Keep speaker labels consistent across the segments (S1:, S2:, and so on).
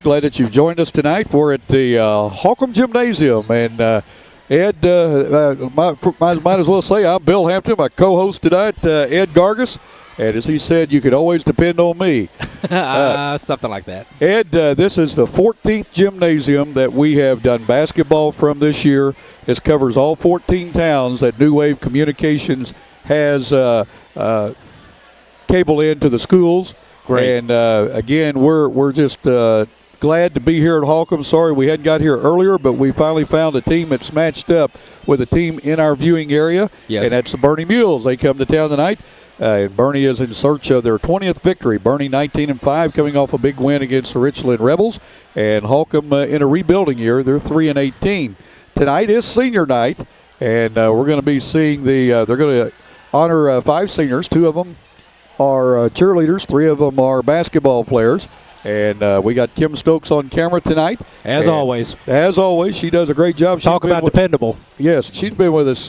S1: Glad that you've joined us tonight. We're at the Holcomb Gymnasium, and Ed, might as well say I'm Bill Hampton, my co-host tonight, Ed Gargis. And as he said, you can always depend on me.
S2: Something like that.
S1: Ed, this is the 14th gymnasium that we have done basketball from this year. This covers all 14 towns that New Wave Communications has cable into the schools.
S2: Great.
S1: And again, we're just glad to be here at Holcomb. Sorry we hadn't got here earlier, but we finally found a team that's matched up with a team in our viewing area.
S2: Yes.
S1: And that's the Bernie Mules. They come to town tonight. And Bernie is in search of their 20th victory. Bernie 19-5, coming off a big win against the Richland Rebels. And Holcomb in a rebuilding year, they're 3-18. Tonight is senior night, and we're going to be seeing they're going to honor 5 seniors. 2 of them are cheerleaders. 3 of them are basketball players. And we got Kim Stokes on camera tonight.
S2: As always.
S1: As always, she does a great job.
S2: Talk about dependable.
S1: Yes, she's been with us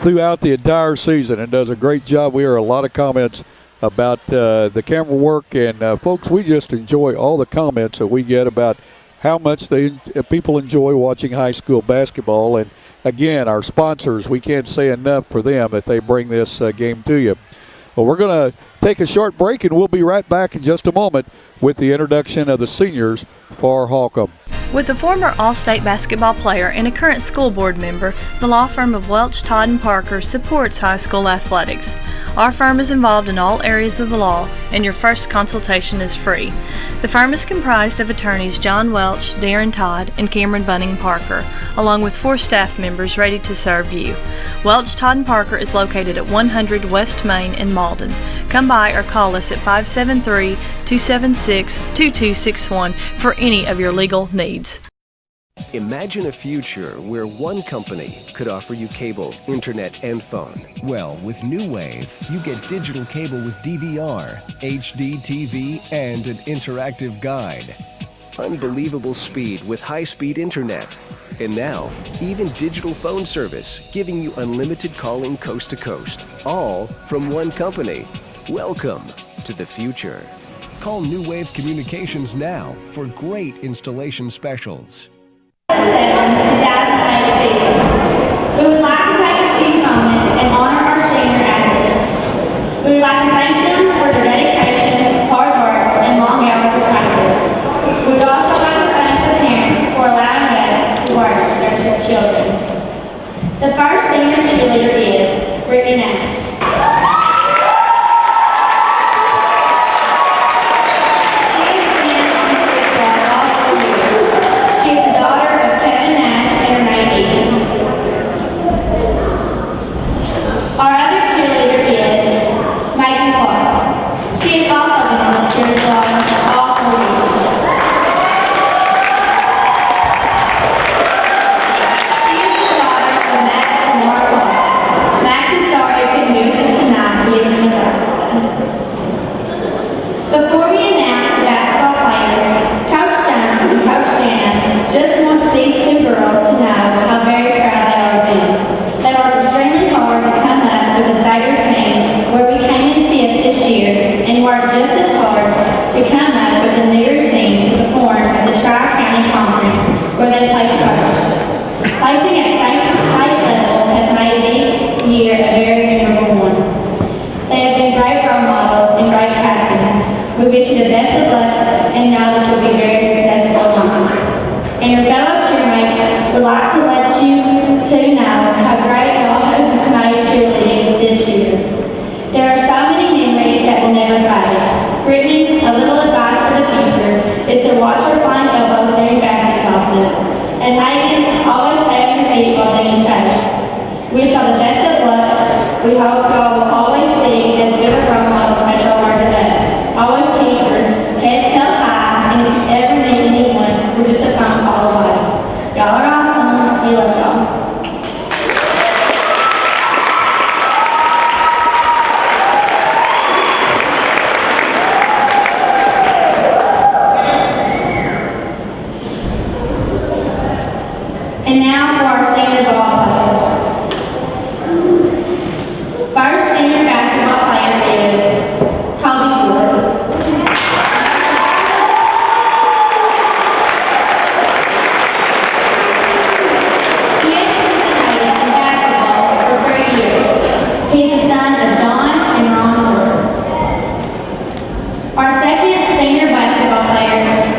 S1: throughout the entire season and does a great job. We hear a lot of comments about the camera work. And, folks, we just enjoy all the comments that we get about how much people enjoy watching high school basketball. And, again, our sponsors, we can't say enough for them that they bring this game to you. Well, we're going to take a short break, and we'll be right back in just a moment with the introduction of the seniors for Holcomb.
S3: With a former All-State basketball player and a current school board member, the law firm of Welch, Todd & Parker supports high school athletics. Our firm is involved in all areas of the law, and your first consultation is free. The firm is comprised of attorneys John Welch, Darren Todd, and Cameron Bunning Parker, along with 4 staff members ready to serve you. Welch, Todd & Parker is located at 100 West Main in Malden. Come by or call us at 573-276-2261 for any of your legal needs.
S4: Imagine a future where one company could offer you cable, internet, and phone.
S5: Well, with New Wave, you get digital cable with DVR, HD TV, and an interactive guide.
S4: Unbelievable speed with high-speed internet. And now, even digital phone service, giving you unlimited calling coast to coast. All from one company. Welcome to the future.
S5: Call New Wave Communications now for great installation specials.
S6: 2008 season. We would like to take a few moments and honor our senior athletes. We would like to thank them for their dedication, hard work, and long hours of practice. We would also like to thank the parents for allowing us to work with their children. The first senior cheerleader is Brittany Nash. And now for our senior ball players. First senior basketball player is Kobe Ford.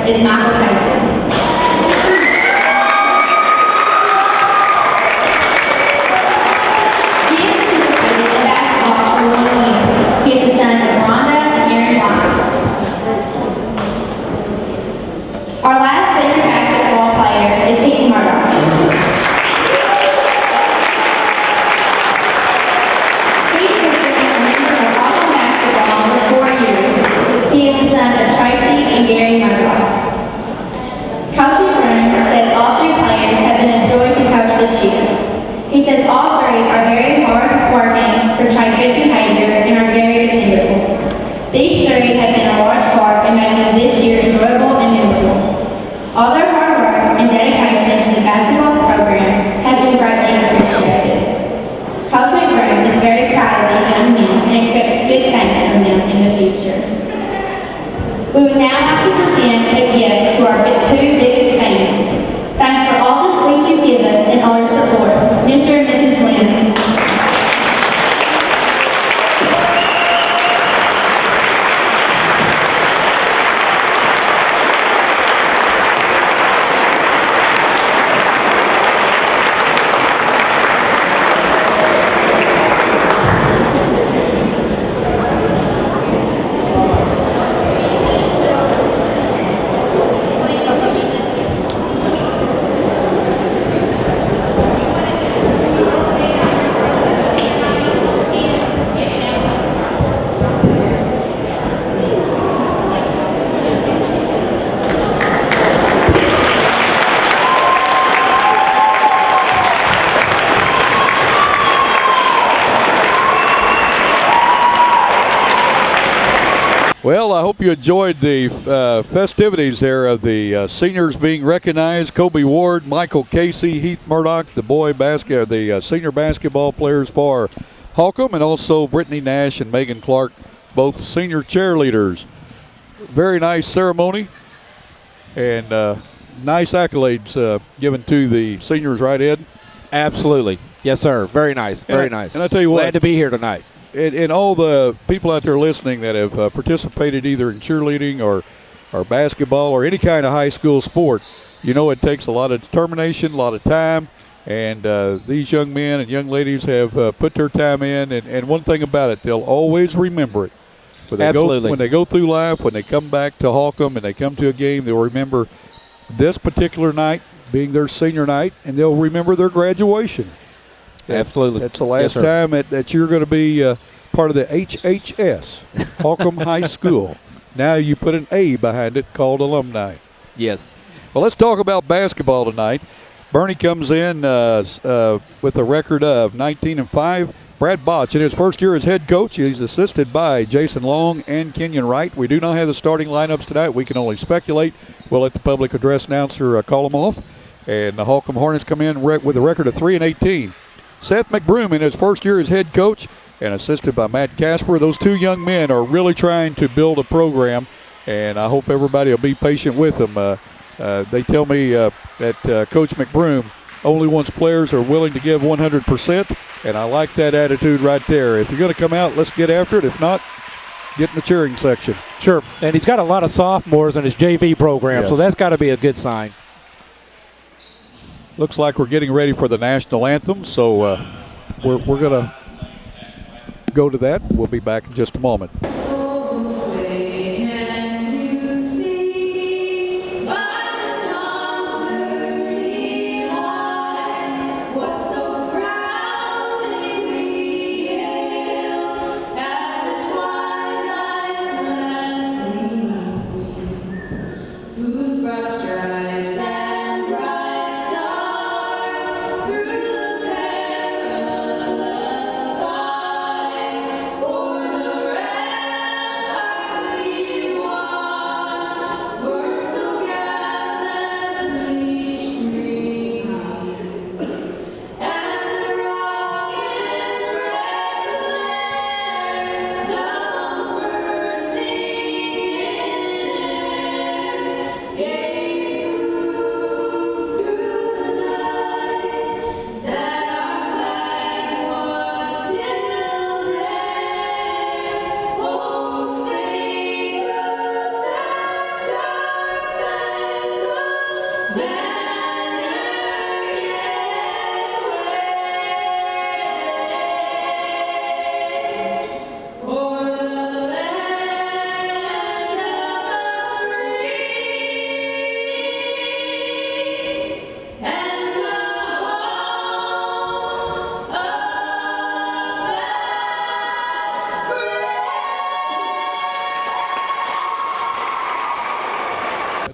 S6: is Michael Casey. He has participated in basketball for 1 year. He is the son of Rhonda and Aaron White. Our last senior basketball player is Heath Murdoch. Heath has been a member of Holcomb basketball for 4 years. He is the son of Tracy and Gary Murdoch. Coach McBroom says all 3 players have been a joy to coach this year. He says all 3 are very hard working, portray good behavior, and are very dependable. These 3 have been a large part in making this year enjoyable and memorable. All their hard work and dedication to the basketball program has been greatly appreciated. Coach McBroom is very proud of these young men and expects good things from them in the future. We would now like to present a gift to our 2 biggest fans. Thanks for all the sweets you give us and all your support. Mr. and Mrs. Lynn.
S1: Well, I hope you enjoyed the festivities there of the seniors being recognized. Kobe Ward, Michael Casey, Heath Murdoch, the senior basketball players for Holcomb, and also Brittany Nash and Megan Clark, both senior cheerleaders. Very nice ceremony and nice accolades given to the seniors, right, Ed?
S2: Absolutely. Yes, sir. Very nice. Very nice.
S1: And I tell you what,
S2: glad to be here tonight.
S1: And all the people out there listening that have participated either in cheerleading or basketball or any kind of high school sport, you know it takes a lot of determination, a lot of time, and these young men and young ladies have put their time in. And one thing about it, they'll always remember it.
S2: Absolutely.
S1: When they go through life, when they come back to Holcomb and they come to a game, they'll remember this particular night being their senior night, and they'll remember their graduation.
S2: Absolutely.
S1: That's the last time that you're going to be part of the HHS, Holcomb High School. Now you put an A behind it called alumni.
S2: Yes.
S1: Well, let's talk about basketball tonight. Bernie comes in with a record of 19-5. Brad Botch, in his first year as head coach, he's assisted by Jason Long and Kenyon Wright. We do not have the starting lineups tonight. We can only speculate. We'll let the public address announcer call them off. And the Holcomb Hornets come in with a record of 3-18. Seth McBroom in his first year as head coach and assisted by Matt Casper. Those 2 young men are really trying to build a program, and I hope everybody will be patient with them. They tell me that Coach McBroom only wants players who are willing to give 100%, and I like that attitude right there. If you're going to come out, let's get after it. If not, get in the cheering section.
S2: Sure, and he's got a lot of sophomores in his JV program, so that's got to be a good sign.
S1: Looks like we're getting ready for the national anthem, so we're going to go to that. We'll be back in just a moment.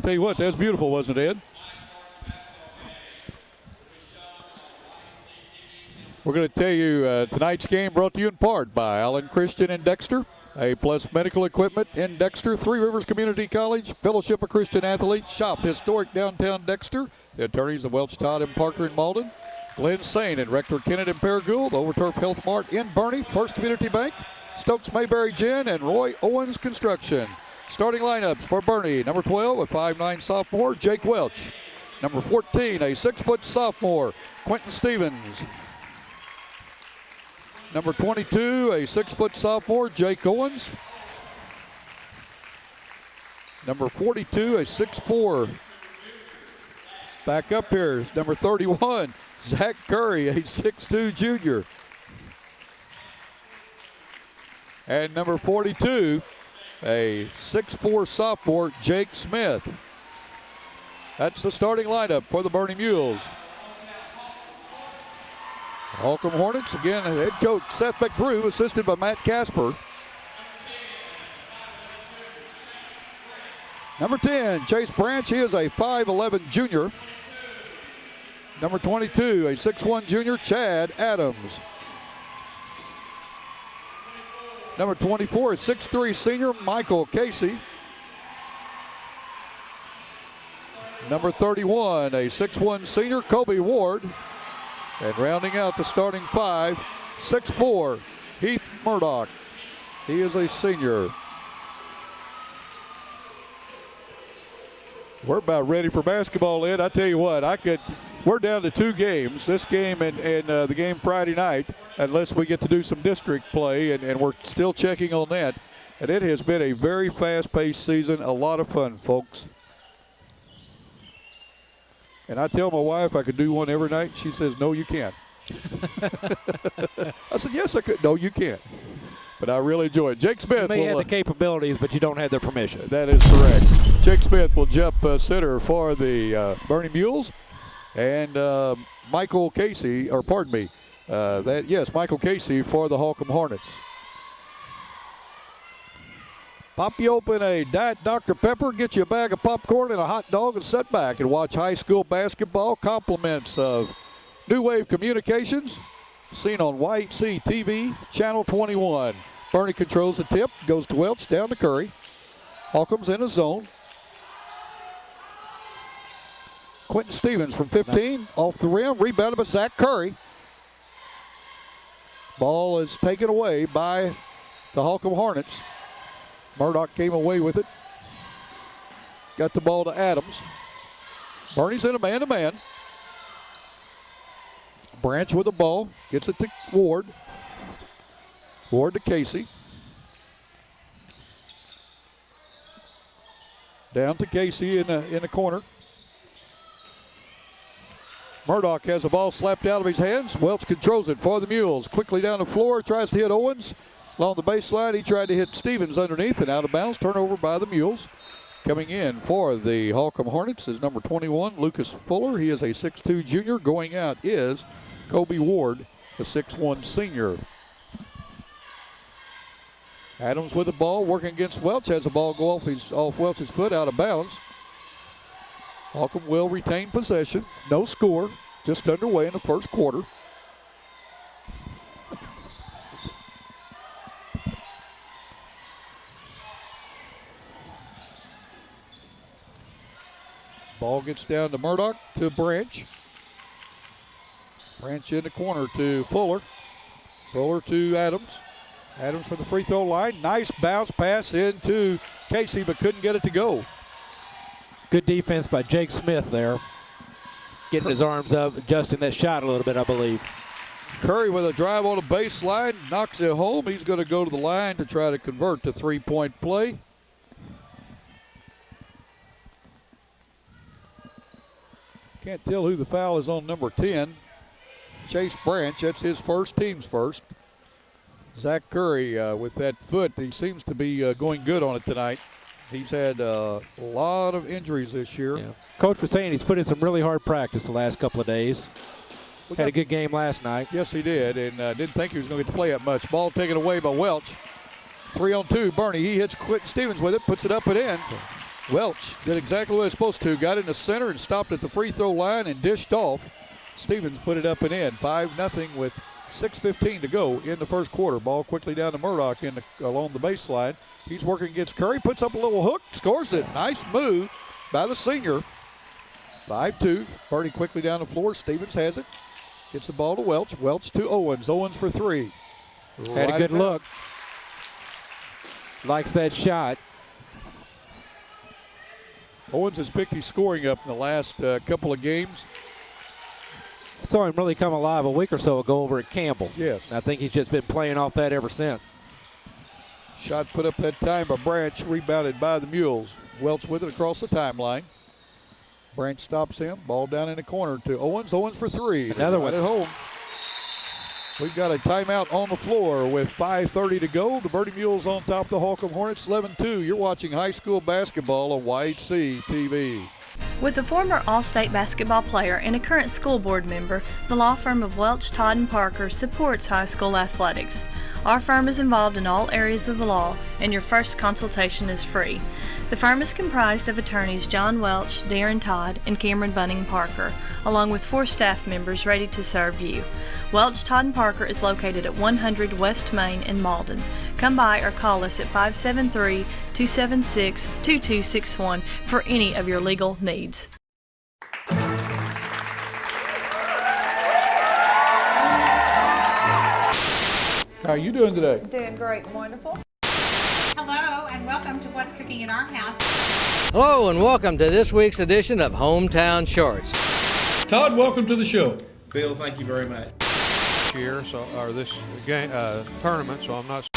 S1: I'll tell you what, that's beautiful, wasn't it, Ed? We're going to tell you tonight's game brought to you in part by Allen Christian in Dexter, A-Plus Medical Equipment in Dexter, Three Rivers Community College, Fellowship of Christian Athletes, Shop Historic Downtown Dexter, the attorneys of Welch, Todd, and Parker in Malden, Glenn Sain and Rector Kennett in Paragould, the Overturf Health Mart in Bernie, First Community Bank, Stokes Mayberry Gin, and Roy Owens Construction. Starting lineups for Bernie, number 12, a 5'9" sophomore, Jake Welch. Number 14, a 6-foot sophomore, Quentin Stevens. Number 22, a 6-foot sophomore, Jake Owens. Number 42, a 6'4". Back up here is number 31, Zach Curry, a 6'2" junior. And number 42, a 6'4" sophomore, Jake Smith. That's the starting lineup for the Bernie Mules. Holcomb Hornets, again, head coach Seth McBrew, assisted by Matt Casper. Number 10, Chase Branch, he is a 5'11" junior. Number 22, a 6'1" junior, Chad Adams. Number 24, a 6'3" senior, Michael Casey. Number 31, a 6'1" senior, Kobe Ward. And rounding out the starting five, 6'4", Heath Murdoch. He is a senior. We're about ready for basketball, Ed. I tell you what, we're down to 2 games, this game and the game Friday night, unless we get to do some district play, and we're still checking on that. And it has been a very fast-paced season, a lot of fun, folks. And I tell my wife I could do one every night. She says, no, you can't. I said, yes, I could. No, you can't. But I really enjoy it. Jake Smith
S2: You may have the capabilities, but you don't have their permission.
S1: That is correct. Jake Smith will jump center for the Bernie Mules. And Michael Casey, or pardon me, Michael Casey for the Holcomb Hornets. Pop you open a Diet Dr. Pepper, get you a bag of popcorn and a hot dog, and sit back and watch high school basketball. Compliments of New Wave Communications, seen on YHC TV, Channel 21. Bernie controls the tip, goes to Welch, down to Curry. Holcomb's in his zone. Quentin Stevens from 15, off the rim, rebounded by Zach Curry. Ball is taken away by the Holcomb Hornets. Murdoch came away with it. Got the ball to Adams. Bernie's in a man-to-man. Branch with the ball. Gets it to Ward. Ward to Casey. Down to Casey in the corner. Murdoch has the ball slapped out of his hands. Welch controls it for the Mules. Quickly down the floor. Tries to hit Owens. Along the baseline, he tried to hit Stevens underneath and out of bounds. Turnover by the Mules. Coming in for the Holcomb Hornets is number 21, Lucas Fuller. He is a 6'2 junior. Going out is Kobe Ward, a 6'1 senior. Adams with the ball, working against Welch. Has the ball go off Welch's foot, out of bounds. Holcomb will retain possession. No score. Just underway in the first quarter. Ball gets down to Murdoch, to Branch. Branch in the corner to Fuller. Fuller to Adams. Adams from the free throw line. Nice bounce pass into Casey, but couldn't get it to go.
S2: Good defense by Jake Smith there. Getting his arms up, adjusting that shot a little bit, I believe.
S1: Curry with a drive on the baseline, knocks it home. He's going to go to the line to try to convert to three-point play. Can't tell who the foul is on number 10. Chase Branch, that's his first, team's first. Zach Curry with that foot, he seems to be going good on it tonight. He's had a lot of injuries this year.
S2: Yeah. Coach was saying he's put in some really hard practice the last couple of days. Had a good game last night.
S1: Yes, he did, and didn't think he was going to get to play that much. Ball taken away by Welch. 3-on-2, Bernie. He hits Quentin Stevens with it, puts it up and in. Welch did exactly what he was supposed to. Got in the center and stopped at the free throw line and dished off. Stevens put it up and in. 5-0 with 6:15 to go in the first quarter. Ball quickly down to Murdoch along the baseline. He's working against Curry. Puts up a little hook. Scores it. Nice move by the senior. 5-2. Purdy quickly down the floor. Stevens has it. Gets the ball to Welch. Welch to Owens. Owens for three.
S2: Had a good look. Likes that shot.
S1: Owens has picked his scoring up in the last couple of games.
S2: Saw him really come alive a week or so ago over at Campbell.
S1: Yes.
S2: And I think he's just been playing off that ever since.
S1: Shot put up that time by Branch, rebounded by the Mules. Welch with it across the timeline. Branch stops him. Ball down in the corner to Owens. Owens for three.
S2: Another one
S1: at home. We've got a timeout on the floor with 5:30 to go. The Birdie Mules on top of the Holcomb Hornets, 11-2. You're watching high school basketball on YHC TV.
S3: With a former All-State basketball player and a current school board member, the law firm of Welch, Todd & Parker supports high school athletics. Our firm is involved in all areas of the law, and your first consultation is free. The firm is comprised of attorneys John Welch, Darren Todd, and Cameron Bunning Parker, along with 4 staff members ready to serve you. Welch, Todd & Parker is located at 100 West Main in Malden. Come by or call us at 573-276-2261 for any of your legal needs.
S1: How are you doing today?
S7: Doing great, wonderful.
S8: Hello and welcome to What's Cooking in Our House.
S9: Hello and welcome to this week's edition of Hometown Shorts.
S1: Todd, welcome to the show.
S10: Bill, thank you very much.
S11: Year, or this game tournament, so I'm not.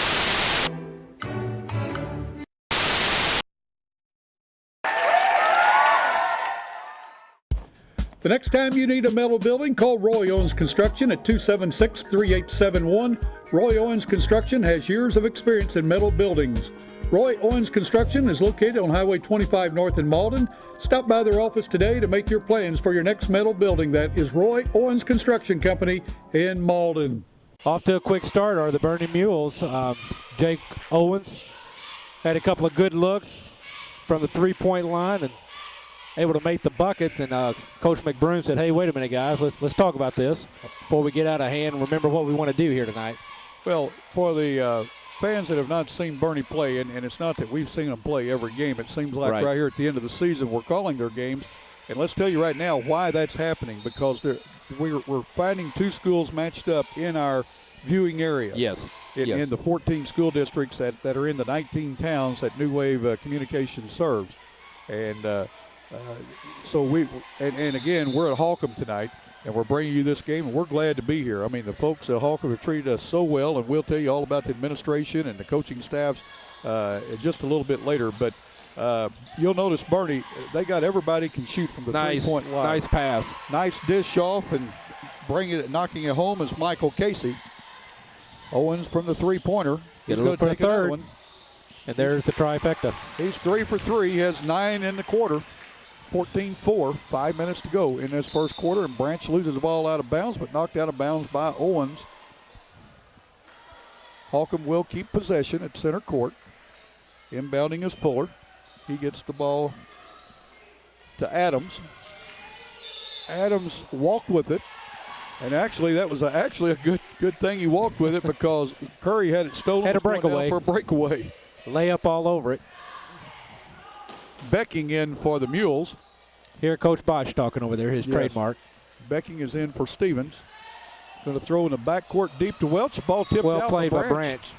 S1: The next time you need a metal building, call Roy Owens Construction at 276-3871. Roy Owens Construction has years of experience in metal buildings. Roy Owens Construction is located on Highway 25 North in Malden. Stop by their office today to make your plans for your next metal building. That is Roy Owens Construction Company in Malden.
S2: Off to a quick start are the Bernie Mules. Jake Owens had a couple of good looks from the three-point line and able to make the buckets. And Coach McBroom said, hey, wait a minute, guys. Let's talk about this before we get out of hand and remember what we want to do here tonight.
S1: Well, for the fans that have not seen Bernie play, and it's not that we've seen them play every game. It seems like right here at the end of the season we're calling their games. And let's tell you right now why that's happening, because we're finding 2 schools matched up in our viewing area.
S2: Yes.
S1: In the 14 school districts that are in the 19 towns that New Wave Communications serves. And so again, we're at Holcomb tonight, and we're bringing you this game, and we're glad to be here. I mean, the folks at Holcomb have treated us so well, and we'll tell you all about the administration and the coaching staffs just a little bit later. But you'll notice, Bernie, they got everybody can shoot from the three-point line.
S2: Nice pass.
S1: Nice dish off, and knocking it home is Michael Casey. Owens from the three-pointer.
S2: He's going to take another one. And there's the trifecta.
S1: He's 3 for 3. He has 9 in the quarter. 14-4, 5 minutes to go in this first quarter, and Branch loses the ball out of bounds, but knocked out of bounds by Owens. Holcomb will keep possession at center court. Inbounding is Fuller. He gets the ball to Adams. Adams walked with it, and actually that was a good thing he walked with it, because Curry had it stolen.
S2: Had a breakaway.
S1: For a breakaway.
S2: Layup all over it.
S1: Becking in for the Mules.
S2: Here, Coach Bosch talking over there, his trademark.
S1: Becking is in for Stevens. Going to throw in the backcourt deep to Welch. Ball tipped out.
S2: Well played by Branch.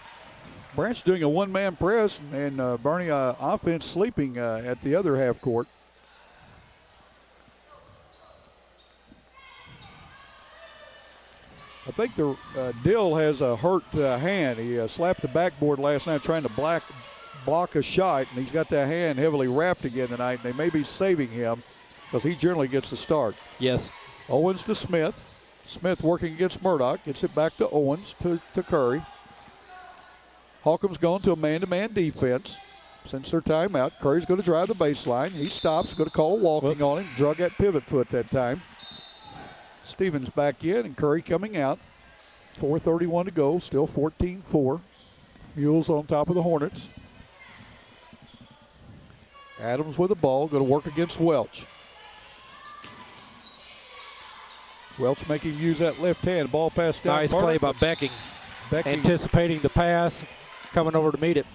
S1: Branch doing a one-man press, and Bernie offense sleeping at the other half court. I think Dill has a hurt hand. He slapped the backboard last night trying to block a shot, and he's got that hand heavily wrapped again tonight. And they may be saving him because he generally gets the start.
S2: Yes.
S1: Owens to Smith. Smith working against Murdoch. Gets it back to Owens to Curry. Holcomb's going to a man-to-man defense since their timeout. Curry's going to drive the baseline. He stops, going to call walking on him. Drug that pivot foot that time. Stevens back in, and Curry coming out. 4:31 to go, still 14-4. Mules on top of the Hornets. Adams with the ball, going to work against Welch. Welch making him use that left hand. Ball pass down.
S2: Nice play by Becking. Anticipating the pass, coming over to meet it.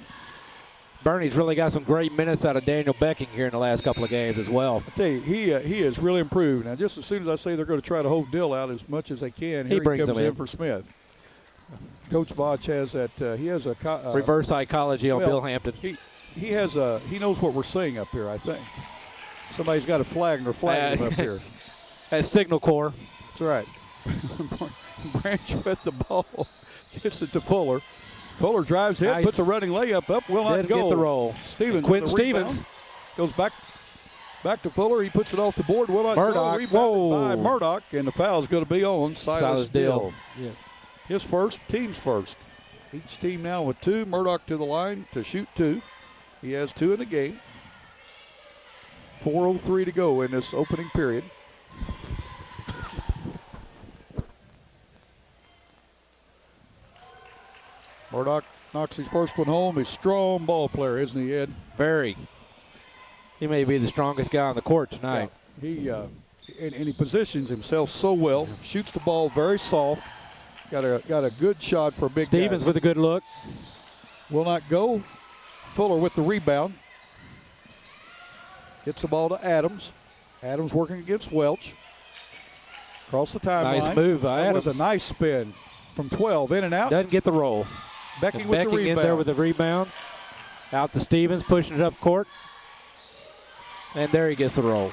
S2: Bernie's really got some great minutes out of Daniel Becking here in the last couple of games as well.
S1: I tell you, he has really improved. Now, just as soon as I say they're going to try to hold Dill out as much as they can, here he
S2: brings
S1: comes
S2: him
S1: in for Smith. Coach Botch has that. He has a
S2: reverse psychology on Bill Hampton.
S1: He knows what we're saying up here. I think somebody's got a flag and they're flagging him up here.
S2: At Signal Corps.
S1: That's right. Branch with the ball, gets it to Fuller. Fuller drives in, puts a running layup up, will not go.
S2: Get the roll.
S1: Stevens,
S2: Quinn Stevens
S1: goes back to Fuller. He puts it off the board. Will not
S2: Murdoch.
S1: go. Rebounded by Murdoch, and the foul is going to be on Silas Dill.
S2: Yes.
S1: His first, team's first. Each team now with 2. Murdoch to the line to shoot 2. He has 2 in the game. 4:03 to go in this opening period. Murdoch knocks his first one home. He's a strong ball player, isn't he, Ed?
S2: Very. He may be the strongest guy on the court tonight.
S1: Yeah. And he positions himself so well. Shoots the ball very soft. Got a good shot for a big guy.
S2: Stevens with a good look.
S1: Will not go. Fuller with the rebound. Gets the ball to Adams. Adams working against Welch. Across the timeline.
S2: Nice move by Adams.
S1: That was a nice spin from 12, in and out.
S2: Doesn't get the roll.
S1: Becking with the rebound.
S2: in there with the rebound. Out to Stevens, pushing it up court. And there he gets the roll.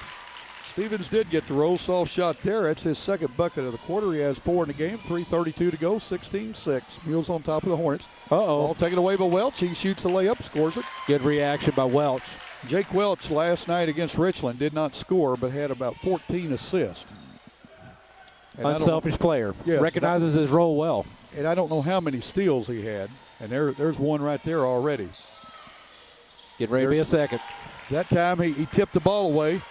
S1: Stevens did get the roll. Soft shot there. That's his second bucket of the quarter. He has 4 in the game. 3:32 to go. 16-6. Mules on top of the Hornets. Ball taken away by Welch. He shoots the layup, scores it.
S2: Good reaction by Welch.
S1: Jake Welch last night against Richland did not score, but had about 14 assists. And
S2: unselfish player.
S1: Yes,
S2: recognizes his role well.
S1: And I don't know how many steals he had. And there's one right there already.
S2: Getting ready to be a second.
S1: That time he tipped the ball away.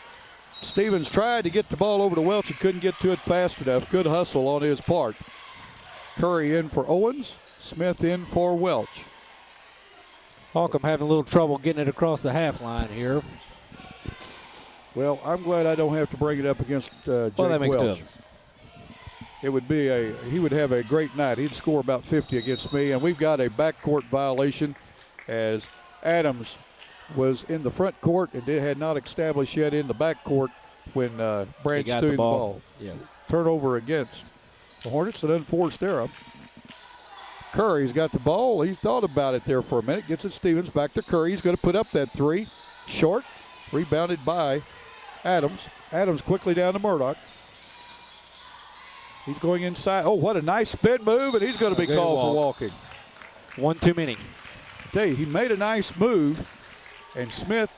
S1: Stevens tried to get the ball over to Welch and couldn't get to it fast enough. Good hustle on his part. Curry in for Owens. Smith in for Welch.
S2: Holcomb having a little trouble getting it across the half line here.
S1: Well, I'm glad I don't have to bring it up against Jake
S2: that makes
S1: Welch.
S2: sense.
S1: It would be he would have a great night. He'd score about 50 against me, and we've got a backcourt violation as Adams was in the front court and had not established yet in the backcourt when Branch threw the ball.
S2: Yes.
S1: Turnover against the Hornets, an unforced error. Curry's got the ball. He thought about it there for a minute. Gets it Stevens back to Curry. He's going to put up that 3. Short. Rebounded by Adams. Adams quickly down to Murdoch. He's going inside. Oh, what a nice spin move, and he's going to be called for walking.
S2: One too many.
S1: I tell you, he made a nice move, and Smith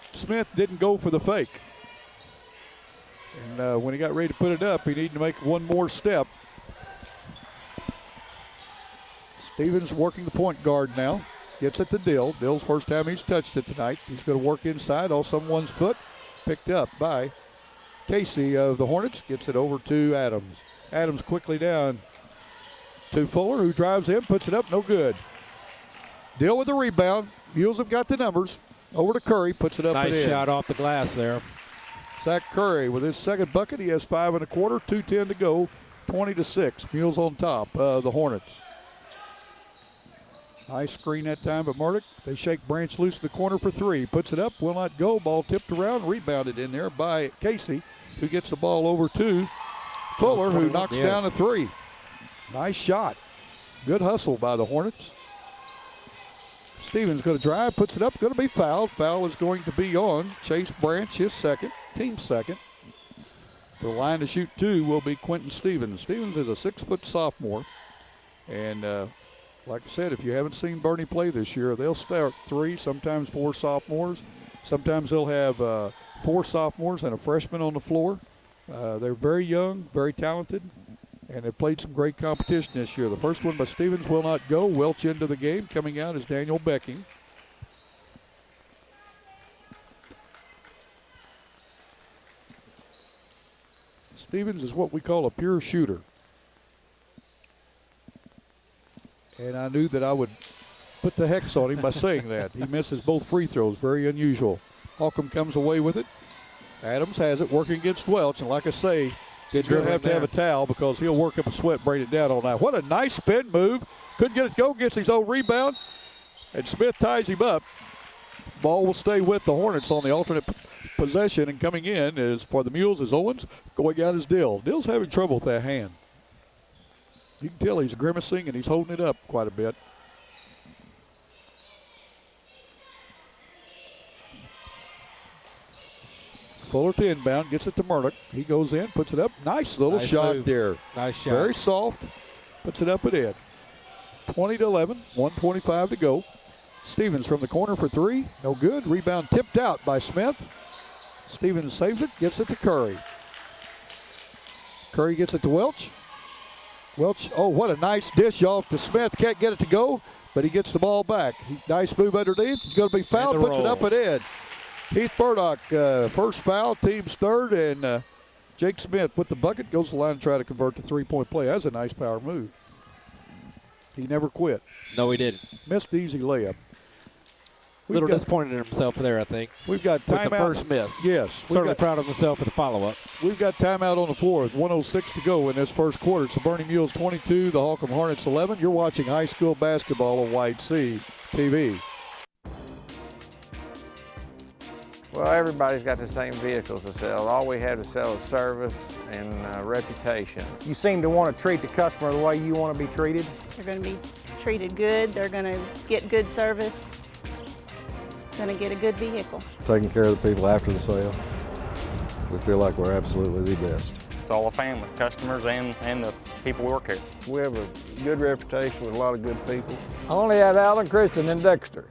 S1: didn't go for the fake. And when he got ready to put it up, he needed to make one more step. Stevens working the point guard now. Gets it to Dill. Dill's first time he's touched it tonight. He's going to work inside off someone's foot. Picked up by Casey of the Hornets. Gets it over to Adams. Adams quickly down to Fuller, who drives in, puts it up, no good. Dill with the rebound. Mules have got the numbers. Over to Curry, puts it up and in.
S2: Nice shot off the glass there.
S1: Zach Curry with his second bucket. He has 5 1/4, 2:10 to go, 20-6. Mules on top. The Hornets. Nice screen that time by Murdoch. They shake Branch loose in the corner for 3. Puts it up, will not go. Ball tipped around, rebounded in there by Casey, who gets the ball over to Fuller, who knocks down a 3. Nice shot. Good hustle by the Hornets. Stevens going to drive, puts it up, going to be fouled. Foul is going to be on Chase Branch, his second, team second. The line to shoot 2 will be Quentin Stevens. Stevens is a 6-foot sophomore. And like I said, if you haven't seen Bernie play this year, they'll start 3, sometimes 4 sophomores. Sometimes they'll have 4 sophomores and a freshman on the floor. They're very young, very talented, and have played some great competition this year. The first one by Stevens will not go. Welch into the game. Coming out is Daniel Becking. Stevens is what we call a pure shooter. And I knew that I would put the hex on him by saying that. He misses both free throws. Very unusual. Holcomb comes away with it. Adams has it, working against Welch, and like I say, he's going to have a towel because he'll work up a sweat, braid it down all night. What a nice spin move. Couldn't get it to go, gets his own rebound, and Smith ties him up. Ball will stay with the Hornets on the alternate possession, and coming in is for the Mules is Owens. Going out is Dill. Dill's having trouble with that hand. You can tell he's grimacing and he's holding it up quite a bit. Fuller to inbound, gets it to Murdoch. He goes in, puts it up. Nice little shot
S2: move.
S1: there.
S2: Nice shot.
S1: Very soft. Puts it up and in. 20-11, 1:25 to go. Stevens from the corner for three. No good. Rebound tipped out by Smith. Stevens saves it, gets it to Curry. Curry gets it to Welch. Welch, oh, what a nice dish off to Smith. Can't get it to go, but he gets the ball back. Nice move underneath. He's going to be fouled, puts it up and in. Heath Burdock, first foul, team's third, and Jake Smith with the bucket, goes to the line and try to convert the three-point play. That's a nice power move. He never quit.
S2: No, he didn't.
S1: Missed the easy layup.
S2: A little disappointed in himself there, I think.
S1: We've got timeout.
S2: With the first miss.
S1: Yes.
S2: Certainly proud of himself for the follow-up.
S1: We've got timeout on the floor with 1:06 to go in this first quarter. It's the Bernie Mules 22, the Holcomb Hornets 11. You're watching high school basketball on White Sea TV.
S7: Well, everybody's got the same vehicles to sell. All we have to sell is service and reputation.
S10: You seem to want to treat the customer the way you want to be treated.
S12: They're going to be treated good. They're going to get good service. Going to get a good vehicle.
S13: Taking care of the people after the sale. We feel like we're absolutely the best.
S14: It's all a family, customers and the people who work here.
S7: We have a good reputation with a lot of good people.
S10: I only have Allen, Christian, and Dexter.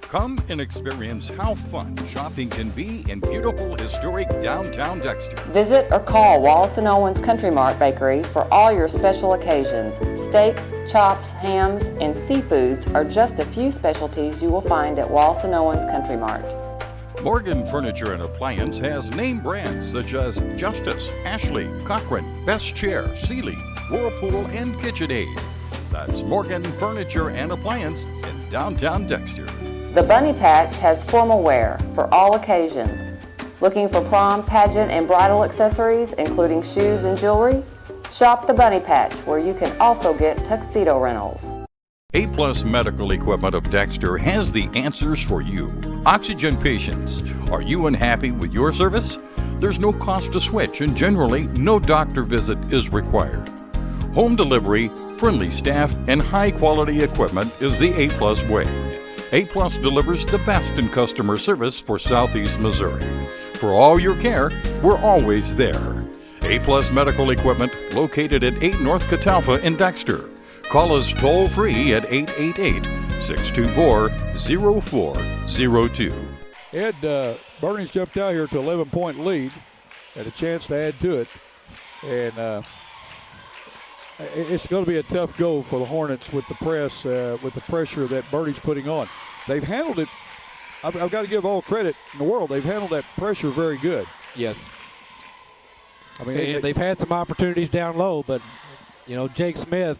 S15: Come and experience how fun shopping can be in beautiful, historic downtown Dexter.
S16: Visit or call Wallace & Owens Country Mart Bakery for all your special occasions. Steaks, chops, hams, and seafoods are just a few specialties you will find at Wallace & Owens Country Mart.
S15: Morgan Furniture and Appliance has name brands such as Justice, Ashley, Cochran, Best Chair, Sealy, Whirlpool, and KitchenAid. That's Morgan Furniture and Appliance in downtown Dexter.
S16: The Bunny Patch has formal wear for all occasions. Looking for prom, pageant, and bridal accessories, including shoes and jewelry? Shop the Bunny Patch, where you can also get tuxedo rentals.
S15: A-Plus Medical Equipment of Dexter has the answers for you. Oxygen patients, are you unhappy with your service? There's no cost to switch, and generally, no doctor visit is required. Home delivery, friendly staff, and high-quality equipment is the A-Plus way. A-Plus delivers the best in customer service for Southeast Missouri. For all your care, we're always there. A-Plus Medical Equipment, located at 8 North Catalpa in Dexter. Call us toll-free at 888-624-0402.
S1: Ed, Bernie's jumped out here to 11-point lead. Had a chance to add to it. And it's going to be a tough go for the Hornets with the press, with the pressure that Bernie's putting on. They've handled it. I've got to give all credit in the world. They've handled that pressure very good.
S2: Yes.
S1: I mean,
S2: they've had some opportunities down low, but, you know, Jake Smith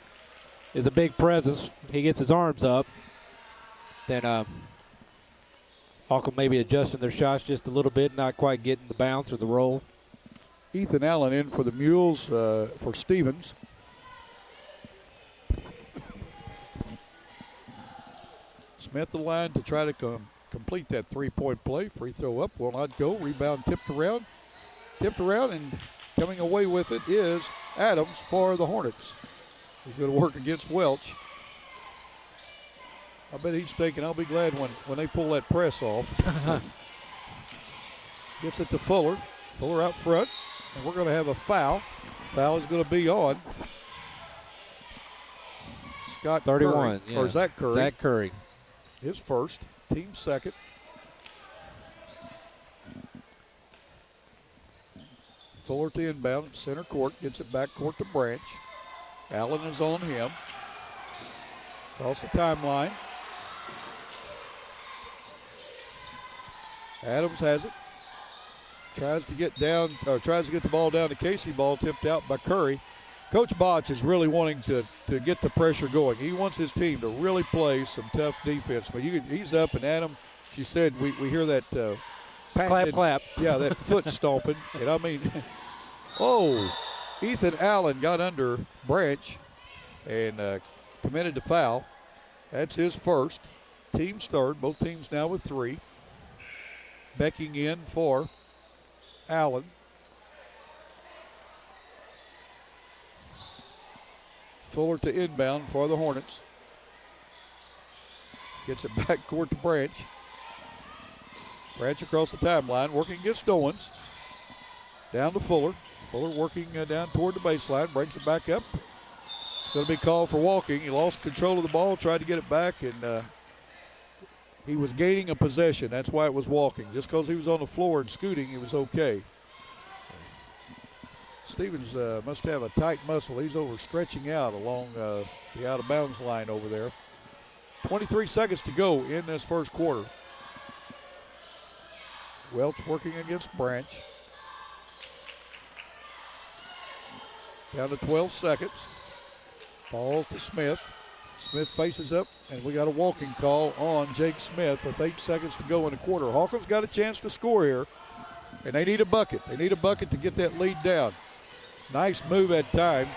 S2: is a big presence. He gets his arms up. Then Holcomb maybe adjusting their shots just a little bit, not quite getting the bounce or the roll.
S1: Ethan Allen in for the Mules for Stevens. Smith the line to try to complete that three-point play. Free throw up, will not go. Rebound tipped around, and coming away with it is Adams for the Hornets. He's going to work against Welch. I bet he's thinking, I'll be glad when they pull that press off. Gets it to Fuller. Fuller out front, and we're going to have a foul. Foul is going to be on Scott
S2: 31,
S1: Curry, or Zach Curry.
S2: Zach Curry.
S1: His first, team second. Fuller to inbound, center court, gets it back court to Branch. Allen is on him. Across the timeline. Adams has it. Tries to get the ball down to Casey. Ball tipped out by Curry. Coach Botch is really wanting to get the pressure going. He wants his team to really play some tough defense. But he's up, and she said we hear that
S2: Clap, clap.
S1: Yeah, that foot stomping. And I mean, Ethan Allen got under Branch and committed the foul. That's his first. Team's third. Both teams now with 3. Becking in for Allen. Fuller to inbound for the Hornets. Gets it back court to Branch. Branch across the timeline, working against Owens. Down to Fuller. Fuller working down toward the baseline, brings it back up. It's going to be called for walking. He lost control of the ball, tried to get it back, and he was gaining a possession. That's why it was walking. Just because he was on the floor and scooting, it was okay. Stevens must have a tight muscle. He's overstretching out along the out-of-bounds line over there. 23 seconds to go in this first quarter. Welch working against Branch. Down to 12 seconds. Ball to Smith. Smith faces up, and we got a walking call on Jake Smith with 8 seconds to go in the quarter. Holcomb's got a chance to score here, and they need a bucket. They need a bucket to get that lead down. Nice move at time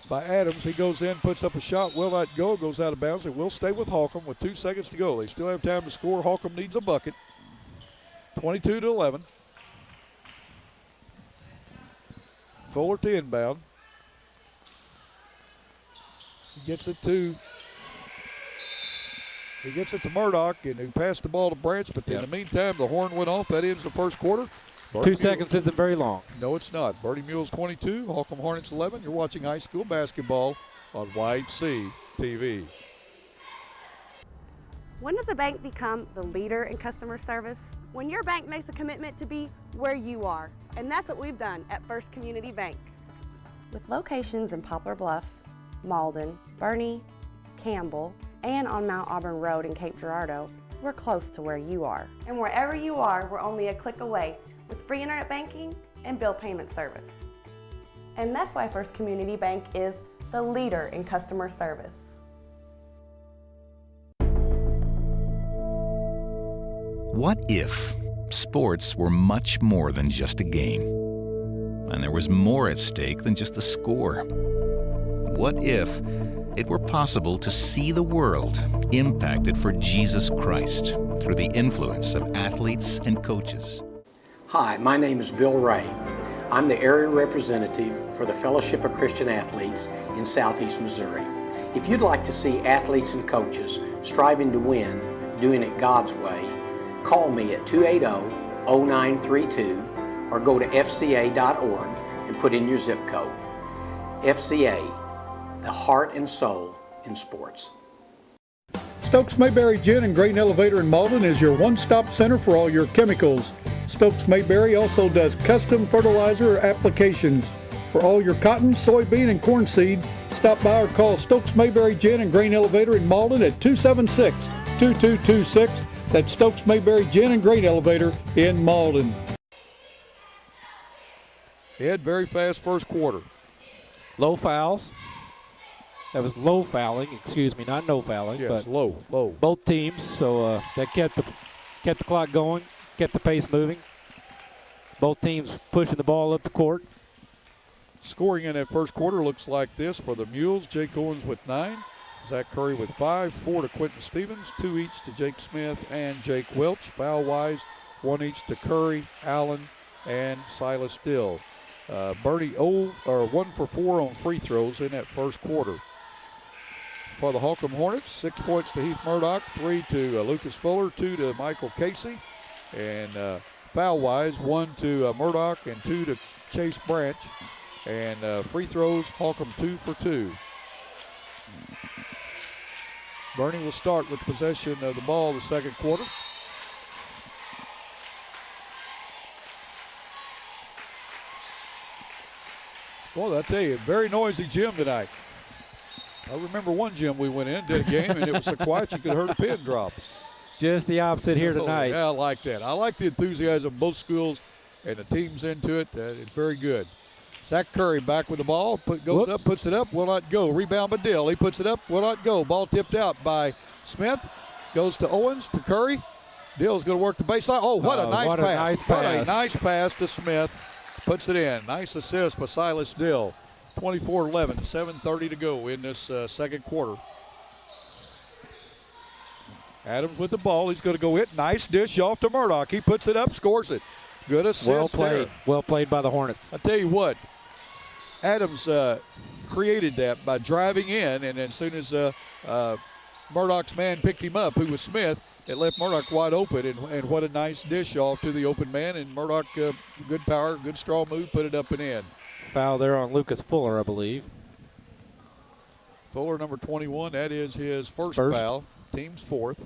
S1: by Adams. He goes in, puts up a shot, will not go, goes out of bounds. It will stay with Holcomb with 2 seconds to go. They still have time to score. Holcomb needs a bucket. 22-11. Fuller to inbound. He gets it to Murdoch, and he passed the ball to Branch, but in the meantime, the horn went off. That ends the first quarter.
S2: 2 seconds isn't very long.
S1: No, it's not. Bernie Mules 22, Holcomb Hornets 11. You're watching high school basketball on Wide C TV.
S17: When does a bank become the leader in customer service? When your bank makes a commitment to be where you are. And that's what we've done at First Community Bank.
S18: With locations in Poplar Bluff, Malden, Bernie, Campbell, and on Mount Auburn Road in Cape Girardeau, we're close to where you are.
S17: And wherever you are, we're only a click away with free internet banking and bill payment service.
S18: And that's why First Community Bank is the leader in customer service.
S19: What if sports were much more than just a game, and there was more at stake than just the score? What if it were possible to see the world impacted for Jesus Christ through the influence of athletes and coaches?
S20: Hi, my name is Bill Ray. I'm the area representative for the Fellowship of Christian Athletes in Southeast Missouri. If you'd like to see athletes and coaches striving to win, doing it God's way, call me at 280-0932 or go to fca.org and put in your zip code. FCA, the heart and soul in sports.
S1: Stokes Mayberry Gin and Grain Elevator in Malden is your one-stop center for all your chemicals. Stokes Mayberry also does custom fertilizer applications. For all your cotton, soybean, and corn seed, stop by or call Stokes Mayberry Gin and Grain Elevator in Malden at 276-2226. That's Stokes Mayberry Gin and Grain Elevator in Malden. Ed, very fast first quarter.
S2: Low fouls. That was low fouling, excuse me, not no fouling.
S1: Yes,
S2: but
S1: low.
S2: Both teams, so that kept the clock going, kept the pace moving. Both teams pushing the ball up the court.
S1: Scoring in that first quarter looks like this for the Mules. Jake Owens with 9. Zach Curry with 5, 4 to Quentin Stevens, 2 each to Jake Smith and Jake Welch. Foul-wise, 1 each to Curry, Allen, and Silas Dill. Bernie 1 for 4 on free throws in that first quarter. For the Holcomb Hornets, 6 points to Heath Murdoch, 3 to Lucas Fuller, 2 to Michael Casey. And foul-wise, 1 to Murdoch and 2 to Chase Branch. And free throws, Holcomb 2 for 2. Bernie will start with possession of the ball the second quarter. Boy, I tell you, very noisy gym tonight. I remember one gym we went in, did a game, and it was so quiet you could hear a pin drop.
S2: Just the opposite here tonight.
S1: Yeah, I like that. I like the enthusiasm of both schools and the teams into it. It's very good. Zach Curry back with the ball, goes up, puts it up, will not go. Rebound by Dill. He puts it up, will not go. Ball tipped out by Smith. Goes to Owens, to Curry. Dill's going to work the baseline. Oh, what a nice pass. What a nice pass to Smith. Puts it in. Nice assist by Silas Dill. 24-11, 7:30 to go in this second quarter. Adams with the ball. He's going to go it. Nice dish off to Murdoch. He puts it up, scores it. Good assist.
S2: Well played.
S1: There.
S2: Well played by the Hornets.
S1: I tell you what, Adams created that by driving in, and as soon as Murdoch's man picked him up, who was Smith, it left Murdoch wide open, and what a nice dish off to the open man. And Murdoch, good power, good straw move, put it up and in.
S2: Foul there on Lucas Fuller, I believe.
S1: Fuller, number 21, that is his first foul. Team's fourth.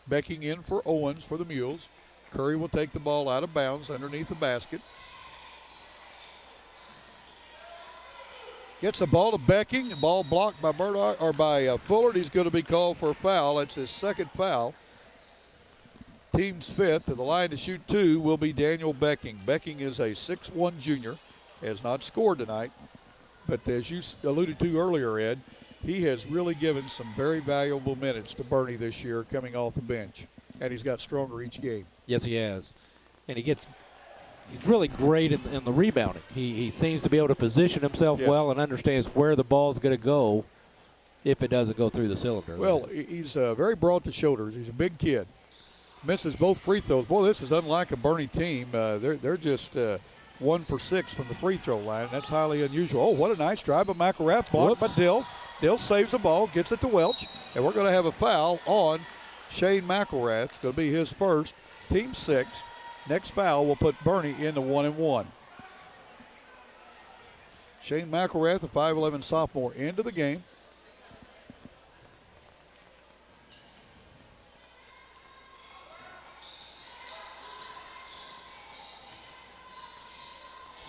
S1: Becking in for Owens for the Mules. Curry will take the ball out of bounds underneath the basket. Gets the ball to Becking. The ball blocked by Murdoch or by Fuller. He's going to be called for a foul. That's his second foul. Team's fifth. To the line to shoot two will be Daniel Becking. Becking is a 6'1 junior. Has not scored tonight. But as you alluded to earlier, Ed, he has really given some very valuable minutes to Bernie this year coming off the bench. And he's got stronger each game.
S2: Yes, he has. And he's really great in the rebounding. He seems to be able to position himself well and understands where the ball's going to go if it doesn't go through the cylinder.
S1: Well, he's very broad to shoulders. He's a big kid. Misses both free throws. Boy, this is unlike a Bernie team. They're just 1 for 6 from the free throw line. That's highly unusual. Oh, what a nice drive by McElrath. Blocked by Dill. Dill saves the ball, gets it to Welch, and we're going to have a foul on Shane McElrath. It's going to be his first, team sixth. Next foul will put Bernie in the 1-and-1. Shane McElrath, a 5'11 sophomore, into the game.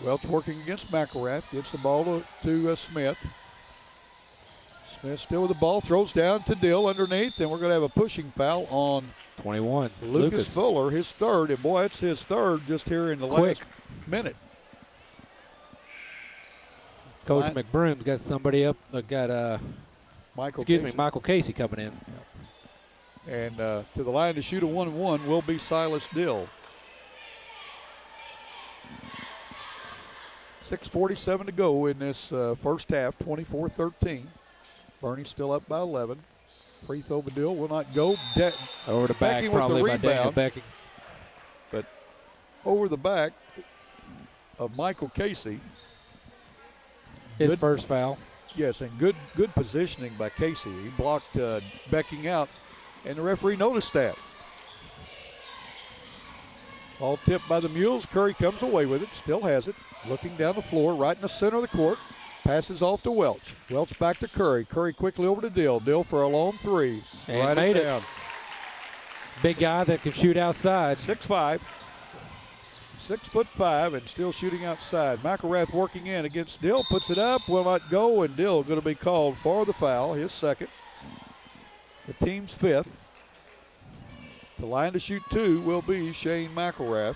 S1: Welch working against McElrath, gets the ball to Smith. Smith still with the ball, throws down to Dill underneath, and we're going to have a pushing foul on
S2: 21.
S1: Lucas Fuller, his third, and boy, it's his third just here in the last minute.
S2: Coach McBroom's got somebody up, Michael Casey coming in.
S1: And to the line to shoot a 1-and-1 will be Silas Dill. 6:47 to go in this first half, 24-13. Bernie's still up by 11. Free throw by Dill will not go.
S2: Over the back,
S1: Becking
S2: probably
S1: with the
S2: by Daniel
S1: rebound.
S2: Becking.
S1: But over the back of Michael Casey.
S2: His first foul.
S1: Yes, and good positioning by Casey. He blocked Becking out, and the referee noticed that. Ball tipped by the Mules. Curry comes away with it, still has it. Looking down the floor, right in the center of the court. Passes off to Welch. Welch back to Curry. Curry quickly over to Dill. Dill for a long three.
S2: And
S1: right
S2: made
S1: it down.
S2: Big guy that can shoot outside.
S1: 6'5". 6'5", and still shooting outside. McElrath working in against Dill. Puts it up. Will not go, and Dill going to be called for the foul. His second. The team's fifth. The line to shoot two will be Shane McElrath.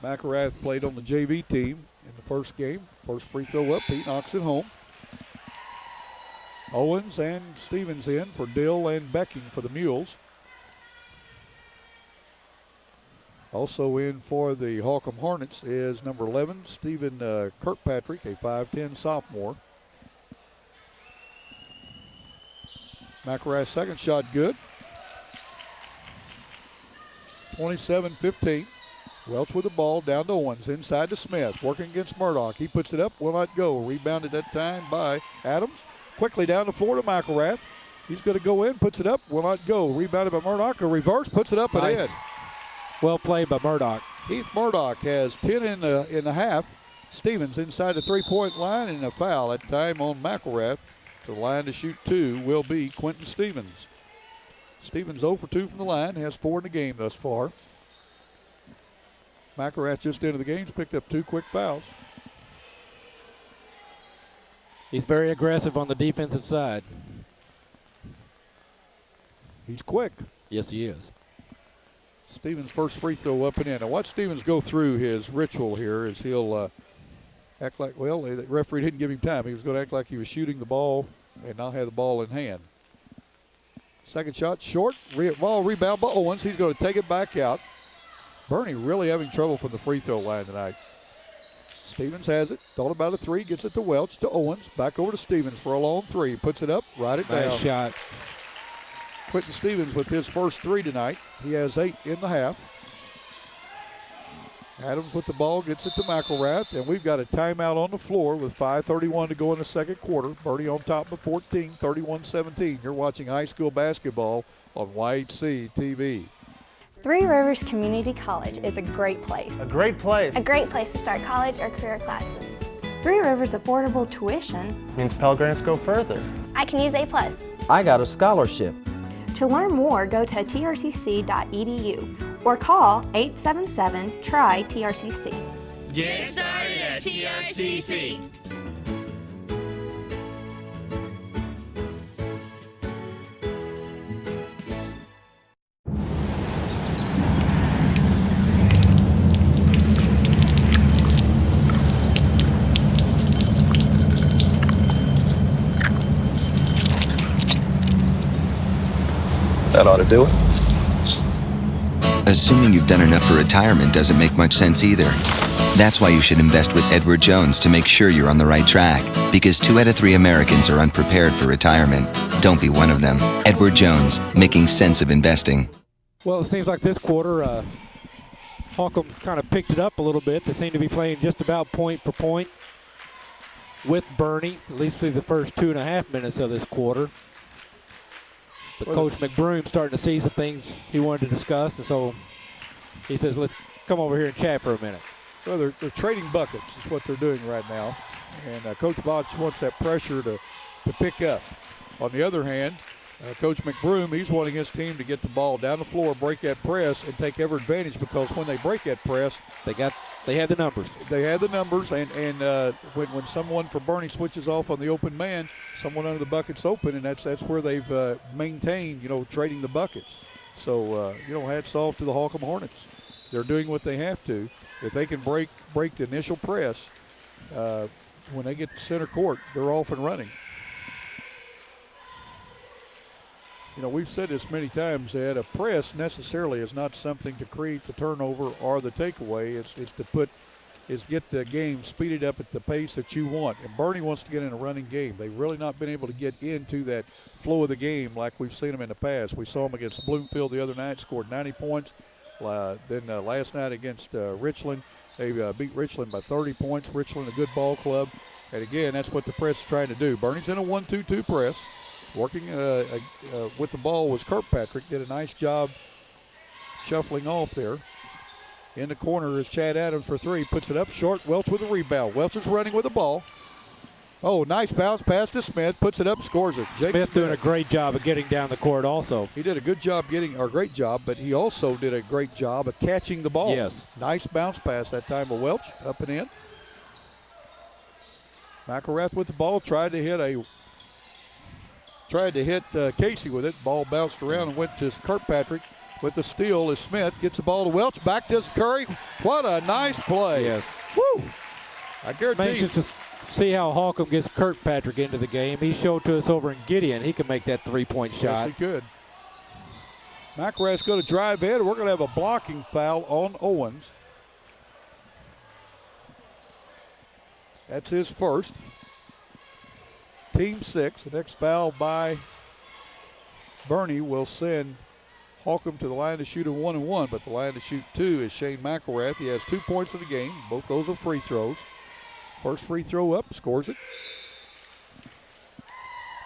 S1: McElrath played on the JV team in the first game. First free throw up, he knocks it home. Owens and Stevens in for Dill and Becking for the Mules. Also in for the Holcomb Hornets is number 11, Stephen Kirkpatrick, a 5'10 sophomore. McElrath's second shot good. 27-15. Welch with the ball down to Owens, inside to Smith, working against Murdoch. He puts it up, will not go. Rebounded that time by Adams. Quickly down the floor to McElrath. He's going to go in, puts it up, will not go. Rebounded by Murdoch. A reverse, puts it up and in.
S2: Well played by Murdoch.
S1: Heath Murdoch has 10 in the half. Stevens inside the three-point line, and a foul that time on McElrath. The line to shoot two will be Quentin Stevens. Stevens 0 for 2 from the line, has 4 in the game thus far. McElrath just into the game, picked up 2 quick fouls.
S2: He's very aggressive on the defensive side.
S1: He's quick.
S2: Yes, he is.
S1: Stevens' first free throw up and in. Now watch Stevens go through his ritual here as he'll act like, well, the referee didn't give him time. He was going to act like he was shooting the ball and not have the ball in hand. Second shot, short. Ball rebound by Owens. He's going to take it back out. Bernie really having trouble from the free throw line tonight. Stevens has it. Thought about a three. Gets it to Welch, to Owens. Back over to Stevens for a long three. Puts it up. Right it down.
S2: Nice shot.
S1: Quentin Stevens with his first three tonight. He has 8 in the half. Adams with the ball. Gets it to McElrath. And we've got a timeout on the floor with 5:31 to go in the second quarter. Bernie on top of 14, 31-17. You're watching high school basketball on YHC TV.
S21: Three Rivers Community College is a great place.
S22: A great place.
S21: A great place to start college or career classes. Three Rivers affordable tuition
S22: means Pell Grants go further.
S21: I can use A+.
S22: I got a scholarship.
S21: To learn more, go to trcc.edu or call 877-TRY-TRCC.
S23: Get started at TRCC.
S24: That ought to do it.
S25: Assuming you've done enough for retirement doesn't make much sense either. That's why you should invest with Edward Jones to make sure you're on the right track. Because 2 out of 3 Americans are unprepared for retirement. Don't be one of them. Edward Jones, making sense of investing.
S2: Well, it seems like this quarter, Holcomb's kind of picked it up a little bit. They seem to be playing just about point for point with Bernie, at least through the first 2.5 minutes of this quarter. But Coach McBroom starting to see some things he wanted to discuss, and so he says, let's come over here and chat for a minute.
S1: Well, they're trading buckets is what they're doing right now. And Coach Botch wants that pressure to pick up. On the other hand, Coach McBroom, he's wanting his team to get the ball down the floor, break that press, and take every advantage, because when they break that press,
S2: they had the numbers.
S1: They had the numbers, and when someone for Bernie switches off on the open man, someone under the bucket's open, and that's where they've maintained, trading the buckets. So, hats off to the Holcomb Hornets. They're doing what they have to. If they can break the initial press, when they get to center court, they're off and running. We've said this many times that a press necessarily is not something to create the turnover or the takeaway. It's get the game speeded up at the pace that you want. And Bernie wants to get in a running game. They've really not been able to get into that flow of the game like we've seen them in the past. We saw them against Bloomfield the other night, scored 90 points. Then last night against Richland, they beat Richland by 30 points. Richland, a good ball club. And again, that's what the press is trying to do. Bernie's in a 1-2-2 press. Working with the ball was Kirkpatrick. Did a nice job shuffling off there. In the corner is Chad Adams for 3. Puts it up short. Welch with a rebound. Welch is running with the ball. Oh, nice bounce pass to Smith. Puts it up, scores it.
S2: Smith doing a great job of getting down the court also.
S1: He did a good job great job, but he also did a great job of catching the ball.
S2: Yes.
S1: Nice bounce pass that time of Welch. Up and in. McElrath with the ball. Tried to hit Casey with it. Ball bounced around and went to Kirkpatrick with the steal as Smith gets the ball to Welch. Back to Curry. What a nice play.
S2: Yes.
S1: Woo! I guarantee you.
S2: To see how Holcomb gets Kirkpatrick into the game. He showed to us over in Gideon. He can make that 3-point shot.
S1: Yes, he could. McElrath's going to drive in. We're going to have a blocking foul on Owens. That's his first. Team 6. The next foul by Bernie will send Holcomb to the line to shoot a 1-and-1, but the line to shoot 2 is Shane McElrath. He has 2 points in the game. Both those are free throws. First free throw up, scores it.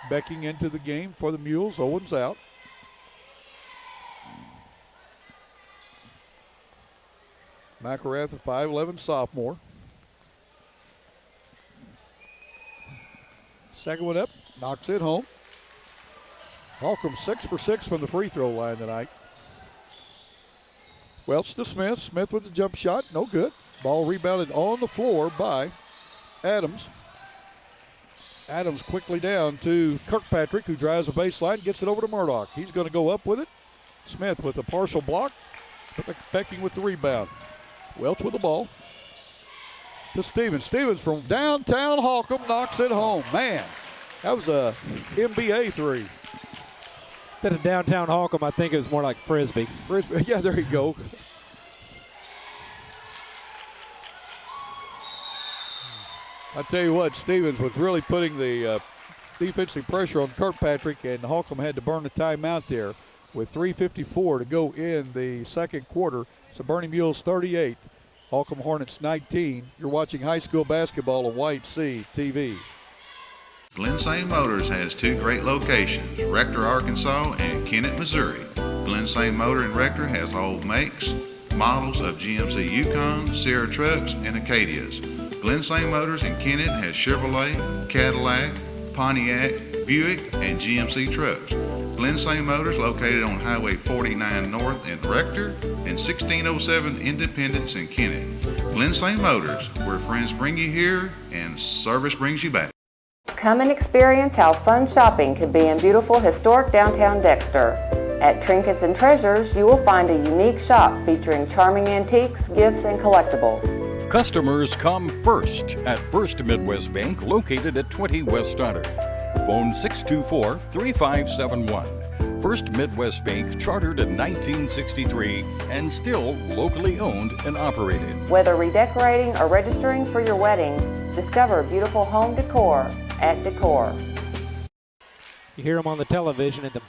S1: Becking into the game for the Mules. Owens out. McElrath, a 5'11 sophomore. Second one up, knocks it home. Holcomb 6 for 6 from the free throw line tonight. Welch to Smith. Smith with the jump shot, no good. Ball rebounded on the floor by Adams. Adams quickly down to Kirkpatrick, who drives the baseline, gets it over to Murdoch. He's going to go up with it. Smith with a partial block. Becking with the rebound. Welch with the ball. to Stevens. Stevens from downtown Holcomb knocks it home. Man, that was a NBA three.
S2: Instead of downtown Holcomb, I think it was more like Frisbee.
S1: Frisbee, yeah, there you go. I tell you what, Stevens was really putting the defensive pressure on Kirkpatrick, and Holcomb had to burn the timeout there with 3:54 to go in the second quarter. So Bernie Mules 38, Holcomb Hornets 19. You're watching high school basketball on White Sea TV.
S3: Glensane Motors has two great locations, Rector, Arkansas and Kennett, Missouri. Glensane Motor in Rector has all makes, models of GMC Yukon, Sierra trucks, and Acadias. Glensane Motors in Kennett has Chevrolet, Cadillac, Pontiac, Buick, and GMC trucks. Glensane Motors located on Highway 49 North in Rector and 1607 Independence in Kennett. Glensane Motors, where friends bring you here and service brings you back.
S16: Come and experience how fun shopping can be in beautiful historic downtown Dexter. At Trinkets and Treasures, you will find a unique shop featuring charming antiques, gifts, and collectibles.
S15: Customers come first at First Midwest Bank, located at 20 West Stoddard. Phone 624-3571. First Midwest Bank, chartered in 1963 and still locally owned and operated.
S16: Whether redecorating or registering for your wedding, discover beautiful home decor at Decor.
S2: You hear them on the television in the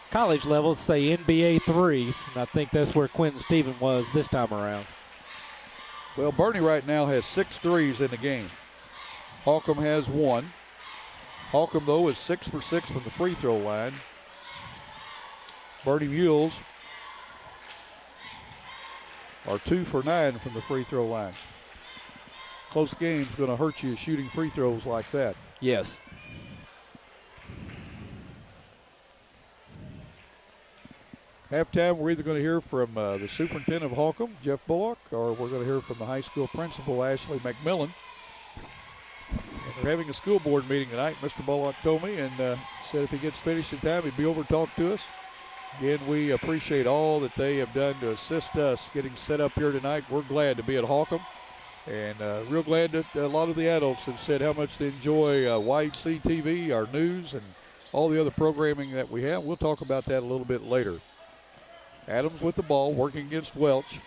S2: college levels say NBA threes, and I think that's where Quentin Stephen was this time around.
S1: Well, Bernie right now has 6 threes in the game. Holcomb has 1. Holcomb, though, is 6 for 6 from the free throw line. Bernie Mules are 2 for 9 from the free throw line. Close game's going to hurt you shooting free throws like that.
S2: Yes.
S1: Halftime, we're either going to hear from the superintendent of Holcomb, Jeff Bullock, or we're going to hear from the high school principal, Ashley McMillan. And they're having a school board meeting tonight, Mr. Bullock told me, and said if he gets finished in time, he'd be over to talk to us. Again, we appreciate all that they have done to assist us getting set up here tonight. We're glad to be at Holcomb, and real glad that a lot of the adults have said how much they enjoy White Sea TV, our news, and all the other programming that we have. We'll talk about that a little bit later. Adams with the ball, working against Welch.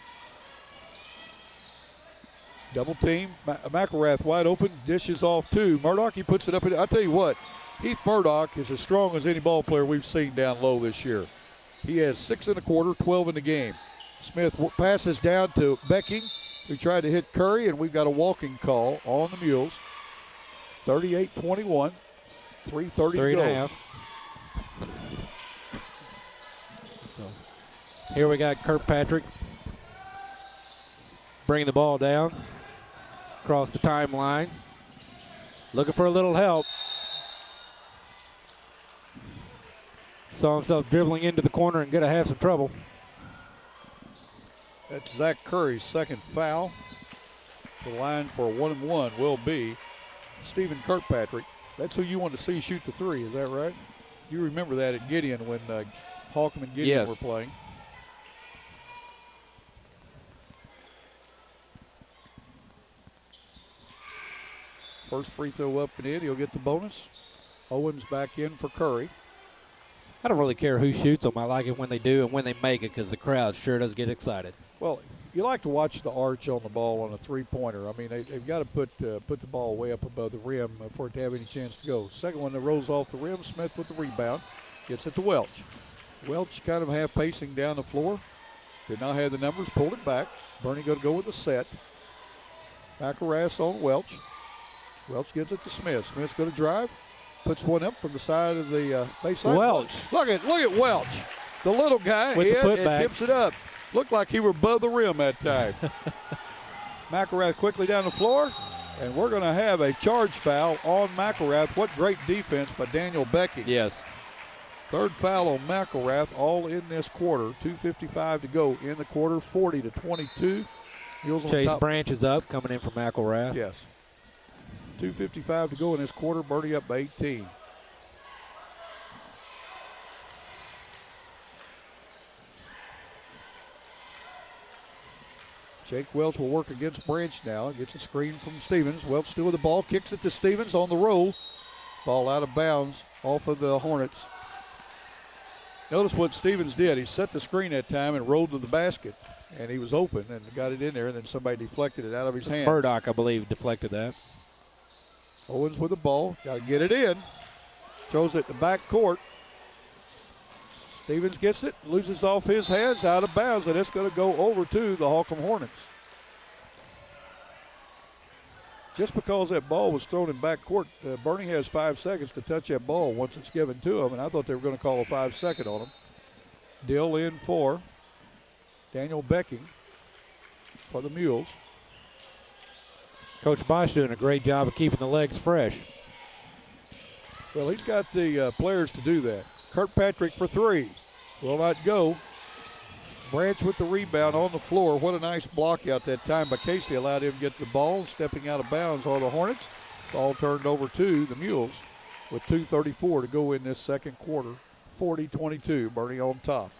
S1: Double team. McElrath wide open, dishes off to Murdoch. He puts it up. I'll tell you what, Heath Murdoch is as strong as any ball player we've seen down low this year. He has 6 1/4, 12 in the game. Smith passes down to Becking, who tried to hit Curry, and we've got a walking call on the Mules. 38-21, 3:30 to go.
S2: Here we got Kirkpatrick bringing the ball down across the timeline, looking for a little help. Saw himself dribbling into the corner and going to have some trouble.
S1: That's Zach Curry's second foul. The line for a 1-and-1 will be Stephen Kirkpatrick. That's who you want to see shoot the three, is that right? You remember that at Gideon when Holcomb and Gideon were playing. First free throw up and in, he'll get the bonus. Owens back in for Curry.
S2: I don't really care who shoots them. I like it when they do and when they make it because the crowd sure does get excited.
S1: Well, you like to watch the arch on the ball on a three-pointer. I mean, they've got to put the ball way up above the rim for it to have any chance to go. Second one that rolls off the rim, Smith with the rebound. Gets it to Welch. Welch kind of half pacing down the floor. Did not have the numbers, pulled it back. Bernie going to go with the set. McElrath on Welch. Welch gives it to Smith. Smith's going to drive. Puts one up from the side of the baseline.
S2: Welch.
S1: Look at Welch. The little guy
S2: with the
S1: and
S2: putback.
S1: tips it up. Looked like he were above the rim that time. McElrath quickly down the floor, and we're going to have a charge foul on McElrath. What great defense by Daniel Becky.
S2: Yes.
S1: Third foul on McElrath, all in this quarter. 2:55 to go in the quarter, 40-22.
S2: Chase Branch is up, coming in from McElrath.
S1: Yes. 2:55 to go in this quarter. Bernie up by 18. Jake Welch will work against Branch now. Gets a screen from Stevens. Welch still with the ball. Kicks it to Stevens on the roll. Ball out of bounds off of the Hornets. Notice what Stevens did. He set the screen that time and rolled to the basket. And he was open and got it in there, and then somebody deflected it out of his hands.
S2: Murdoch, I believe, deflected that.
S1: Owens with the ball. Got to get it in. Throws it to back court. Stevens gets it, loses off his hands, out of bounds, and it's going to go over to the Holcomb Hornets. Just because that ball was thrown in back court, Bernie has 5 seconds to touch that ball once it's given to him, and I thought they were going to call a 5-second on him. Dill in for Daniel Becking for the Mules.
S2: Coach Bosch doing a great job of keeping the legs fresh.
S1: Well, he's got the players to do that. Kirkpatrick for three. Will not go. Branch with the rebound on the floor. What a nice block out that time by Casey. Allowed him to get the ball. Stepping out of bounds are the Hornets. Ball turned over to the Mules with 2:34 to go in this second quarter. 40-22, Bernie on top.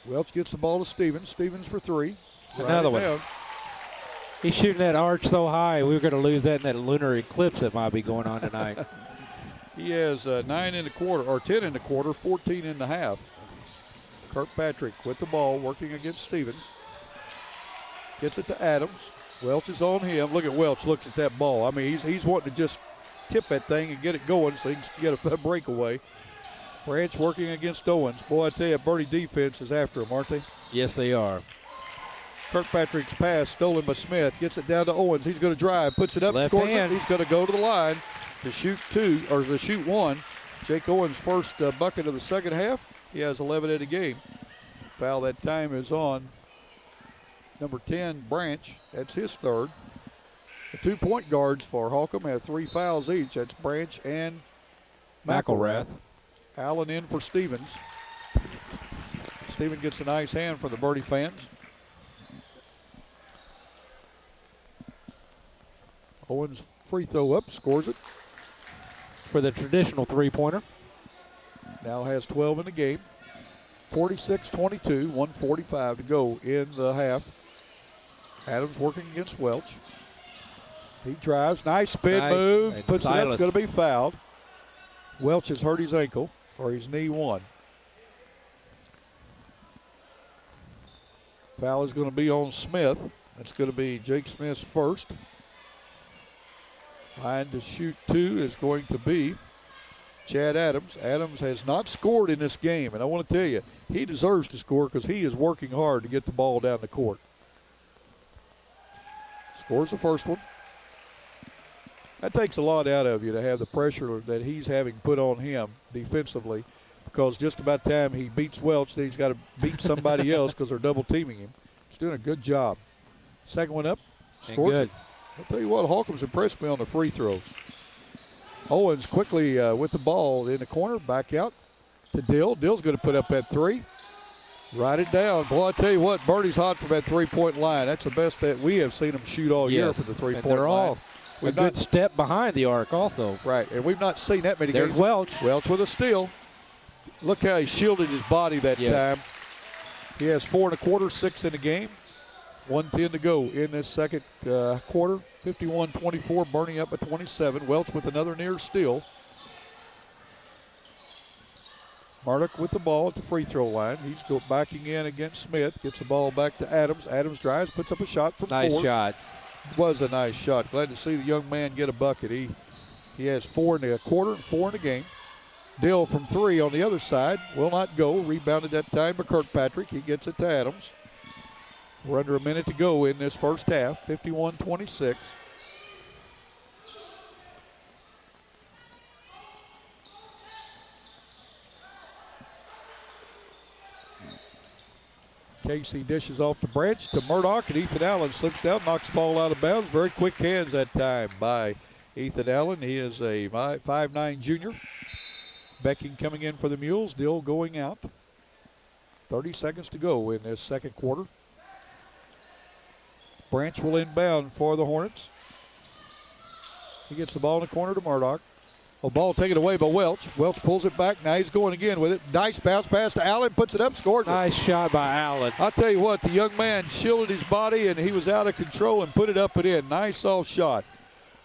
S1: Welch gets the ball to Stevens. Stevens for three.
S2: Another one.
S1: Down.
S2: He's shooting that arch so high, we were going to lose that in that lunar eclipse that might be going on tonight.
S1: He has 9 in the quarter, or 10 in the quarter, 14 in the half. Kirkpatrick with the ball, working against Stevens. Gets it to Adams. Welch is on him. Look at Welch looking at that ball. I mean, he's wanting to just tip that thing and get it going so he can get a breakaway. Branch working against Owens. Boy, I tell you, Bernie defense is after him, aren't they?
S2: Yes, they are.
S1: Kirkpatrick's pass stolen by Smith. Gets it down to Owens. He's going to drive. Puts it up,
S2: Left
S1: scores
S2: hand.
S1: it. He's going to go to the line to shoot two, or to shoot one. Jake Owens' first bucket of the second half. He has 11 in the game. Foul that time is on number 10, Branch. That's his third. The 2 point guards for Holcomb have 3 fouls each. That's Branch and McElrath. Allen in for Stevens. Steven gets a nice hand for the Birdie fans. Owens free throw up, scores it.
S2: For the traditional three-pointer.
S1: Now has 12 in the game. 46-22, 1:45 to go in the half. Adams working against Welch. He drives, nice spin move,
S2: and
S1: puts it up,
S2: Silas.
S1: it's going to be fouled. Welch has hurt his ankle, or his knee one. Foul is going to be on Smith. That's going to be Jake Smith's first. Line to shoot two is going to be Chad Adams. Adams has not scored in this game, and I want to tell you, he deserves to score because he is working hard to get the ball down the court. Scores the first one. That takes a lot out of you to have the pressure that he's having put on him defensively, because just about time he beats Welch, then he's got to beat somebody else because they're double teaming him. He's doing a good job. Second one up, scores it. I'll tell you what, Holcomb's impressed me on the free throws. Owens quickly with the ball in the corner, back out to Dill. Dill's going to put up that three. Write it down. Boy, I tell you what, Birdie's hot from that three-point line. That's the best that we have seen him shoot all year from the three-point line.
S2: They're all a good step behind the arc also.
S1: Right, and we've not seen that many
S2: There's
S1: games.
S2: Welch.
S1: Welch with a steal. Look how he shielded his body that time. He has 4 1/4, 6 in the game. 1:10 to go in this second quarter. 51-24, Bernie up at 27. Welch with another near steal. Murdoch with the ball at the free throw line. He's backing in against Smith. Gets the ball back to Adams. Adams drives, puts up a shot from
S2: Nice
S1: 4.
S2: shot.
S1: Was a nice shot. Glad to see the young man get a bucket. He has 4 in the quarter and 4 in the game. Dill from 3 on the other side. Will not go. Rebounded that time by Kirkpatrick. He gets it to Adams. We're under a minute to go in this first half. 51-26. Casey dishes off to Branch to Murdoch, and Ethan Allen slips down, knocks the ball out of bounds. Very quick hands that time by Ethan Allen. He is a 5'9" junior. Becking coming in for the Mules. Dill going out. 30 seconds to go in this second quarter. Branch will inbound for the Hornets. He gets the ball in the corner to Murdoch. A ball taken away by Welch. Welch pulls it back. Now he's going again with it. Nice bounce pass to Allen. Puts it up, scores it.
S2: Nice shot by Allen.
S1: I'll tell you what, the young man shielded his body, and he was out of control and put it up and in. Nice soft shot.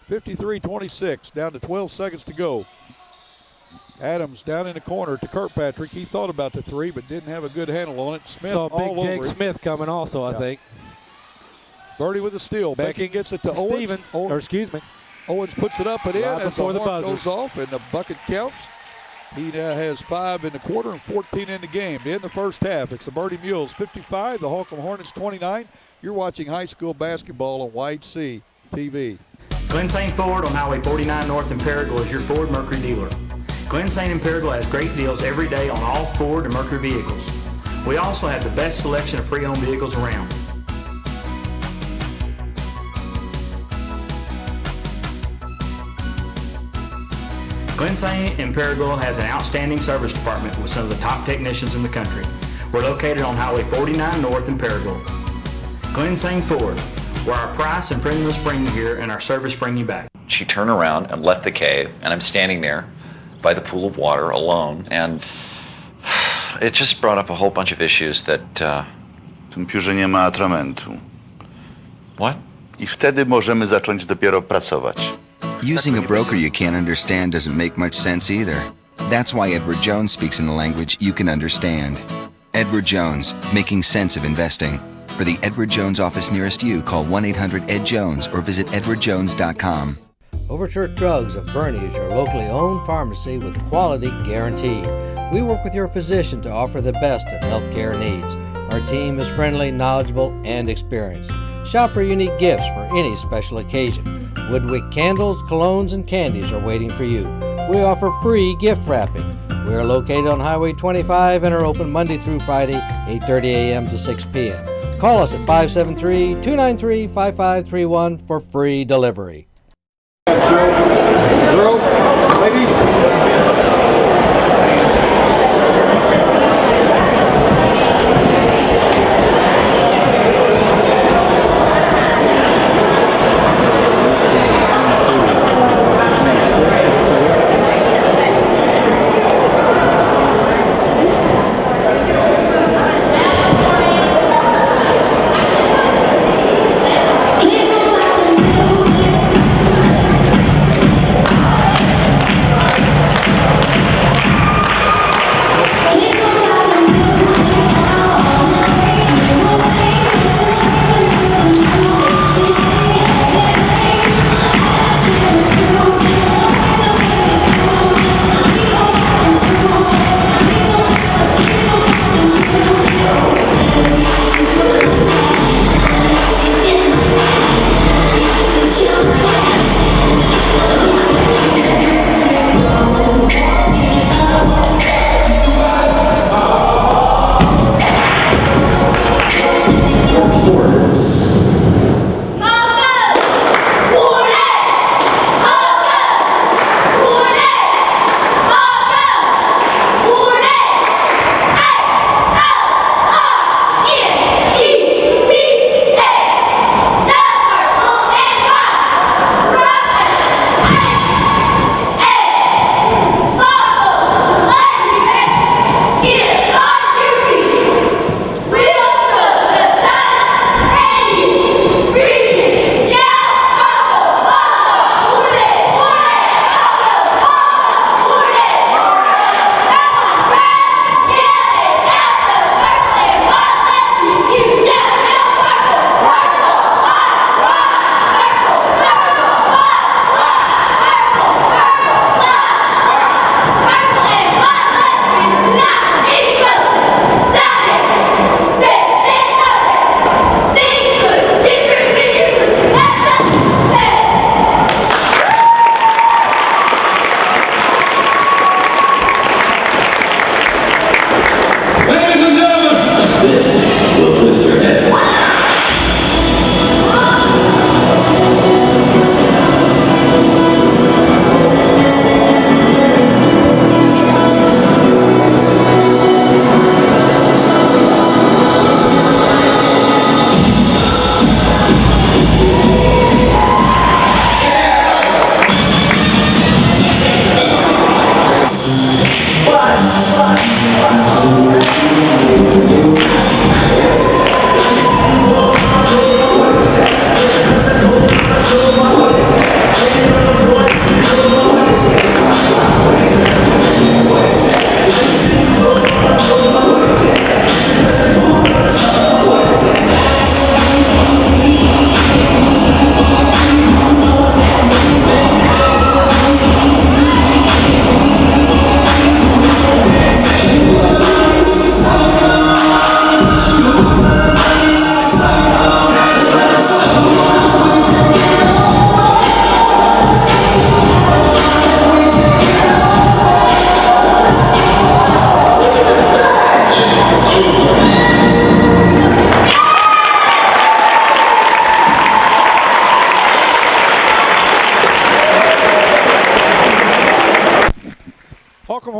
S1: 53-26, down to 12 seconds to go. Adams down in the corner to Kirkpatrick. He thought about the three, but didn't have a good handle on it. Smith
S2: Saw
S1: all
S2: big Jake
S1: over him.
S2: Smith coming also, I think.
S1: Birdie with a steal. Becky gets it to
S2: Stevens.
S1: Owens puts it up and in
S2: Right
S1: as
S2: before
S1: the
S2: the
S1: horn
S2: buzzer.
S1: goes off, and the bucket counts. He now has 5 in the quarter and 14 in the game. In the first half, it's the Birdie Mules 55, the Holcomb Hornets 29. You're watching high school basketball on White Sea TV.
S4: Glen St. Ford on Highway 49 North in Paragould is your Ford Mercury dealer. Glen St. in Paragould has great deals every day on all Ford and Mercury vehicles. We also have the best selection of pre-owned vehicles around. Glen St. in Paragould has an outstanding service department with some of the top technicians in the country. We're located on Highway 49 North in Paragould. Glen St. Ford, where our price and friendliness bring you here and our service bring you back.
S5: She turned around and left the cave, and I'm standing there by the pool of water alone, and it just brought up a whole bunch of issues that...
S6: W tym piórze nie ma atramentu.
S5: What?
S6: I wtedy możemy zacząć dopiero pracować.
S25: Using a broker you can't understand doesn't make much sense either. That's why Edward Jones speaks in the language you can understand. Edward Jones, making sense of investing. For the Edward Jones office nearest you, call 1-800-ED-JONES or visit edwardjones.com.
S8: Overchurch Drugs of Bernie is your locally owned pharmacy with quality guaranteed. We work with your physician to offer the best in healthcare needs. Our team is friendly, knowledgeable, and experienced. Shop for unique gifts for any special occasion. Woodwick candles, colognes, and candies are waiting for you. We offer free gift wrapping. We are located on Highway 25 and are open Monday through Friday, 8:30 a.m. to 6 p.m. Call us at 573-293-5531 for free delivery.
S1: Girls, ladies.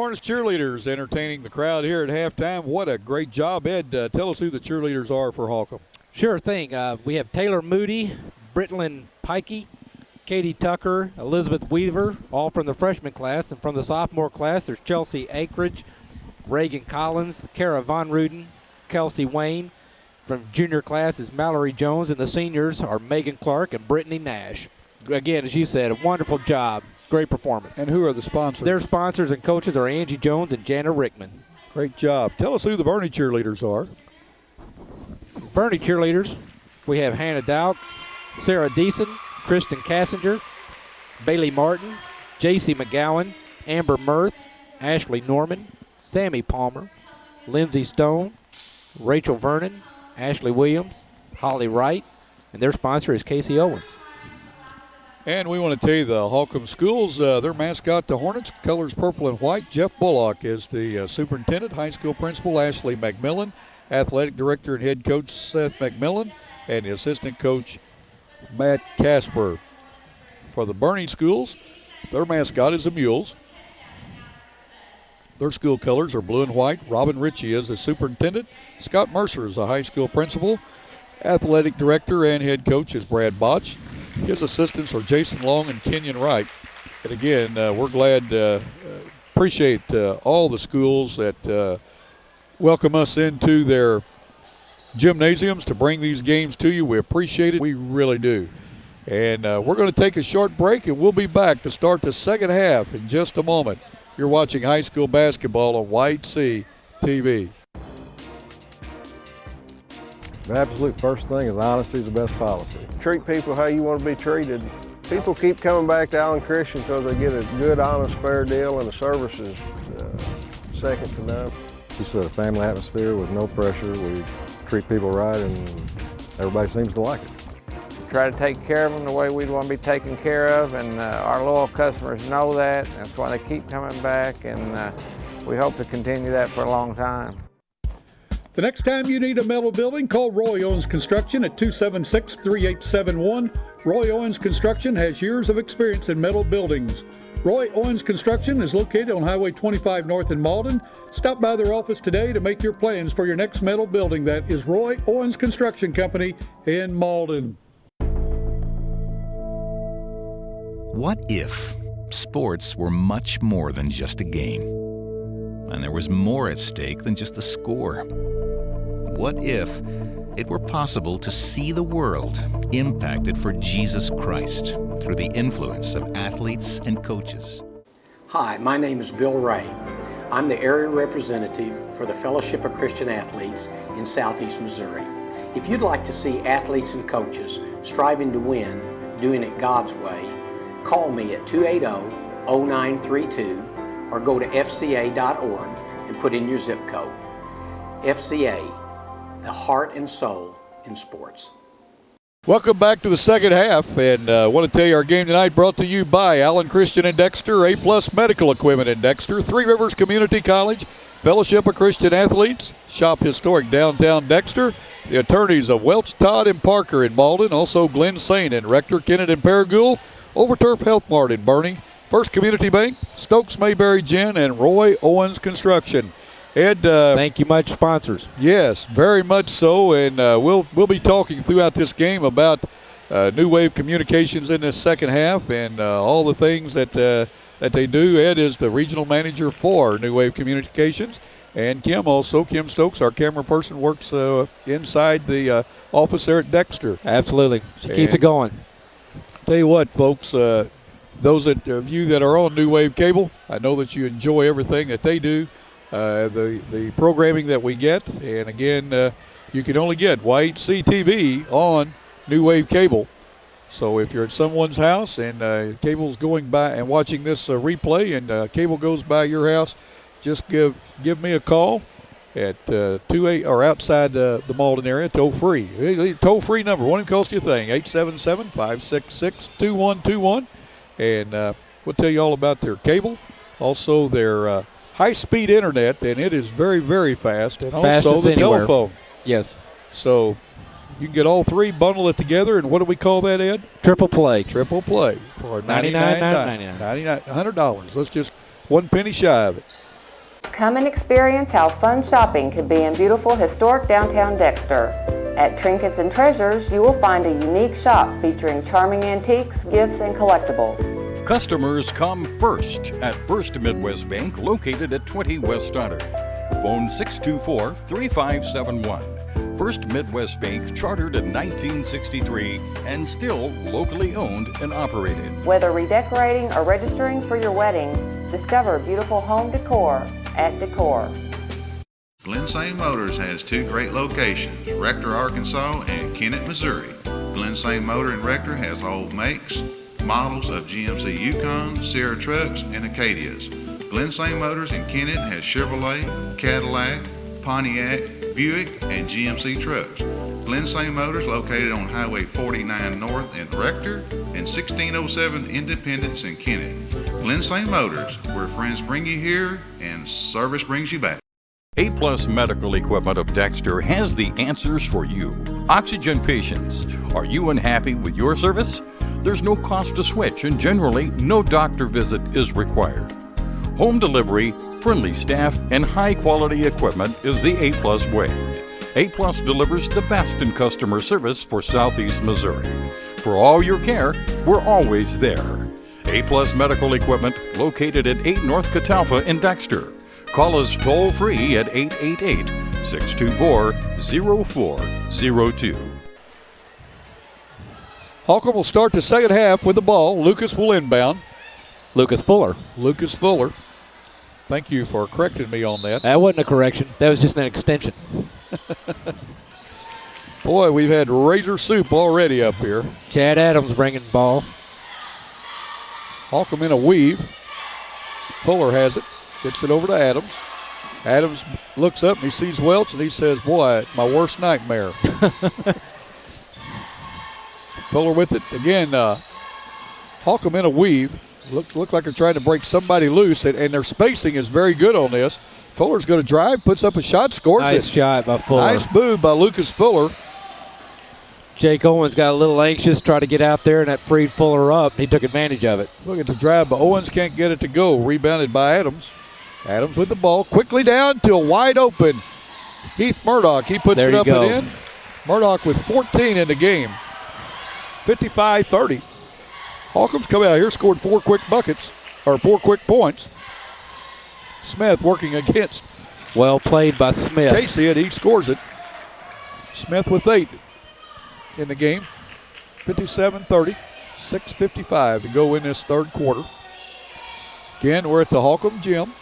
S1: Hornets cheerleaders entertaining the crowd here at halftime. What a great job, Ed. Tell us who the cheerleaders are for Holcomb.
S2: Sure thing. We have Taylor Moody, Britlin Pikey, Katie Tucker, Elizabeth Weaver, all from the freshman class. And from the sophomore class, there's Chelsea Akridge, Reagan Collins, Kara Von Ruden, Kelsey Wayne. From junior class is Mallory Jones, and the seniors are Megan Clark and Brittany Nash. Again, as you said, a wonderful job. Great performance.
S1: And who are the sponsors?
S2: Their sponsors and coaches are Angie Jones and Jana Rickman.
S1: Great job. Tell us who the Bernie cheerleaders are.
S2: Bernie cheerleaders, we have Hannah Dowd, Sarah Deason, Kristen Cassinger, Bailey Martin, J.C. McGowan, Amber Mirth, Ashley Norman, Sammy Palmer, Lindsey Stone, Rachel Vernon, Ashley Williams, Holly Wright, and their sponsor is Casey Owens.
S1: And we want to tell you the Holcomb Schools, their mascot, the Hornets, colors purple and white. Jeff Bullock is the superintendent, high school principal, Ashley McMillan, athletic director and head coach Seth McMillan, and the assistant coach Matt Casper. For the Bernie Schools, their mascot is the Mules. Their school colors are blue and white. Robin Ritchie is the superintendent. Scott Mercer is the high school principal. Athletic director and head coach is Brad Botch. His assistants are Jason Long and Kenyon Wright. And again, we're glad, appreciate all the schools that welcome us into their gymnasiums to bring these games to you. We appreciate it. We really do. And we're going to take a short break, and we'll be back to start the second half in just a moment. You're watching high school basketball on White Sea TV.
S10: The absolute first thing is honesty is the best policy. Treat people how you want to be treated. People keep coming back to Allen Christian because they get a good, honest, fair deal, and the service is second to none. Just a family atmosphere with no pressure. We treat people right, and everybody seems to like it.
S7: Try to take care of them the way we'd want to be taken care of, and our loyal customers know that. That's why they keep coming back, and we hope to continue that for a long time.
S1: The next time you need a metal building, call Roy Owens Construction at 276-3871. Roy Owens Construction has years of experience in metal buildings. Roy Owens Construction is located on Highway 25 North in Malden. Stop by their office today to make your plans for your next metal building. That is Roy Owens Construction Company in Malden.
S19: What if sports were much more than just a game? And there was more at stake than just the score? What if it were possible to see the world impacted for Jesus Christ through the influence of athletes and coaches?
S20: Hi, my name is Bill Ray. I'm the area representative for the Fellowship of Christian Athletes in Southeast Missouri. If you'd like to see athletes and coaches striving to win, doing it God's way, call me at 280-0932 or go to fca.org and put in your zip code. FCA, the heart and soul in sports.
S1: Welcome back to the second half, and I want to tell you our game tonight brought to you by Allen Christian in Dexter, A-Plus Medical Equipment in Dexter, Three Rivers Community College, Fellowship of Christian Athletes, Shop Historic Downtown Dexter, the attorneys of Welch, Todd, and Parker in Malden, also Glenn Sain and Rector Kennett in Paragould, Overturf Health Mart in Bernie, First Community Bank, Stokes Mayberry Gin, and Roy Owens Construction. Ed,
S2: thank you much, sponsors.
S1: Yes, very much so, and we'll be talking throughout this game about New Wave Communications in this second half and all the things that they do. Ed is the regional manager for New Wave Communications, and Kim Stokes, our camera person, works inside the office there at Dexter.
S2: Absolutely, she keeps it going.
S1: Tell you what, folks, those of you that are on New Wave Cable, I know that you enjoy everything that they do. The programming that we get, and again, you can only get White Sea TV on New Wave Cable. So if you're at someone's house and cable's going by and watching this replay, and cable goes by your house, just give me a call at 28 or outside the Malden area, toll free. Toll free number, won't even cost you a thing, 877-566-2121, and we'll tell you all about their cable, also their high-speed internet, and it is very, very fast, and also the telephone.
S2: Yes.
S1: So you can get all three, bundle it together, and what do we call that, Ed?
S2: Triple play.
S1: Triple play for $99. $100. Let's just one penny shy of it.
S16: Come and experience how fun shopping can be in beautiful historic downtown Dexter. At Trinkets and Treasures, you will find a unique shop featuring charming antiques, gifts, and collectibles.
S15: Customers come first at First Midwest Bank, located at 20 West Stoddard. Phone 624-3571. First Midwest Bank, chartered in 1963 and still locally owned and operated.
S16: Whether redecorating or registering for your wedding, discover beautiful home decor at Decor.
S3: Glen St. Motors has two great locations, Rector, Arkansas and Kennett, Missouri. Glen St. Motor in Rector has all makes, models of GMC Yukon, Sierra trucks, and Acadias. Glen St. Motors in Kennett has Chevrolet, Cadillac, Pontiac, Buick, and GMC trucks. Glen St. Motors located on Highway 49 North in Rector and 1607 Independence in Kennett. Glen St. Motors, where friends bring you here and service brings you back.
S15: A-Plus Medical Equipment of Dexter has the answers for you. Oxygen patients, are you unhappy with your service? There's no cost to switch, and generally, no doctor visit is required. Home delivery, friendly staff, and high-quality equipment is the A-Plus way. A-Plus delivers the best in customer service for Southeast Missouri. For all your care, we're always there. A-Plus Medical Equipment, located at 8 North Catalpa in Dexter. Call us toll-free at 888-624-0402.
S1: Holcomb will start the second half with the ball. Lucas will inbound.
S2: Lucas Fuller.
S1: Lucas Fuller. Thank you for correcting me on that.
S2: That wasn't a correction. That was just an extension.
S1: Boy, we've had razor soup already up here.
S2: Chad Adams bringing the ball.
S1: Holcomb in a weave. Fuller has it. Gets it over to Adams. Adams looks up and he sees Welch and he says, boy, my worst nightmare. Fuller with it. Again, Holcomb in a weave. Look like they're trying to break somebody loose, and their spacing is very good on this. Fuller's going to drive, puts up a shot, scores it.
S2: Nice shot by Fuller.
S1: Nice move by Lucas Fuller.
S2: Jake Owens got a little anxious, tried to get out there, and that freed Fuller up. He took advantage of it.
S1: Look at the drive, but Owens can't get it to go. Rebounded by Adams. Adams with the ball, quickly down to a wide open Heath Murdoch. He puts it up and in. Murdoch with 14 in the game. 55-30. Holcomb's come out here, scored 4 quick buckets, or 4 quick points. Smith working against.
S2: Well played by Smith.
S1: Casey, and he scores it. Smith with 8 in the game. 57-30. 6:55 to go in this third quarter. Again, we're at the Holcomb Gym.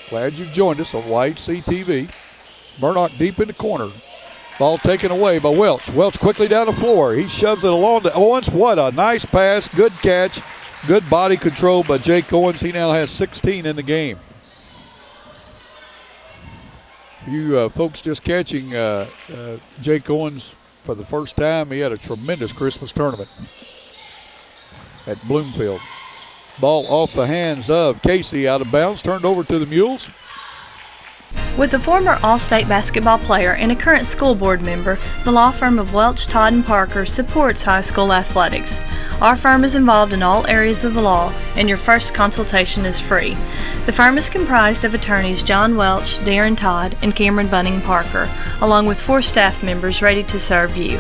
S1: Glad you've joined us on YHC TV. Murdoch deep in the corner. Ball taken away by Welch. Welch quickly down the floor. He shoves it along to Owens. What a nice pass. Good catch. Good body control by Jake Owens. He now has 16 in the game. You folks just catching Jake Owens for the first time. He had a tremendous Christmas tournament at Bloomfield. Ball off the hands of Casey, out of bounds, turned over to the Mules.
S9: With a former All-State basketball player and a current school board member, the law firm of Welch, Todd & Parker supports high school athletics. Our firm is involved in all areas of the law, and your first consultation is free. The firm is comprised of attorneys John Welch, Darren Todd, and Cameron Bunning Parker, along with 4 staff members ready to serve you.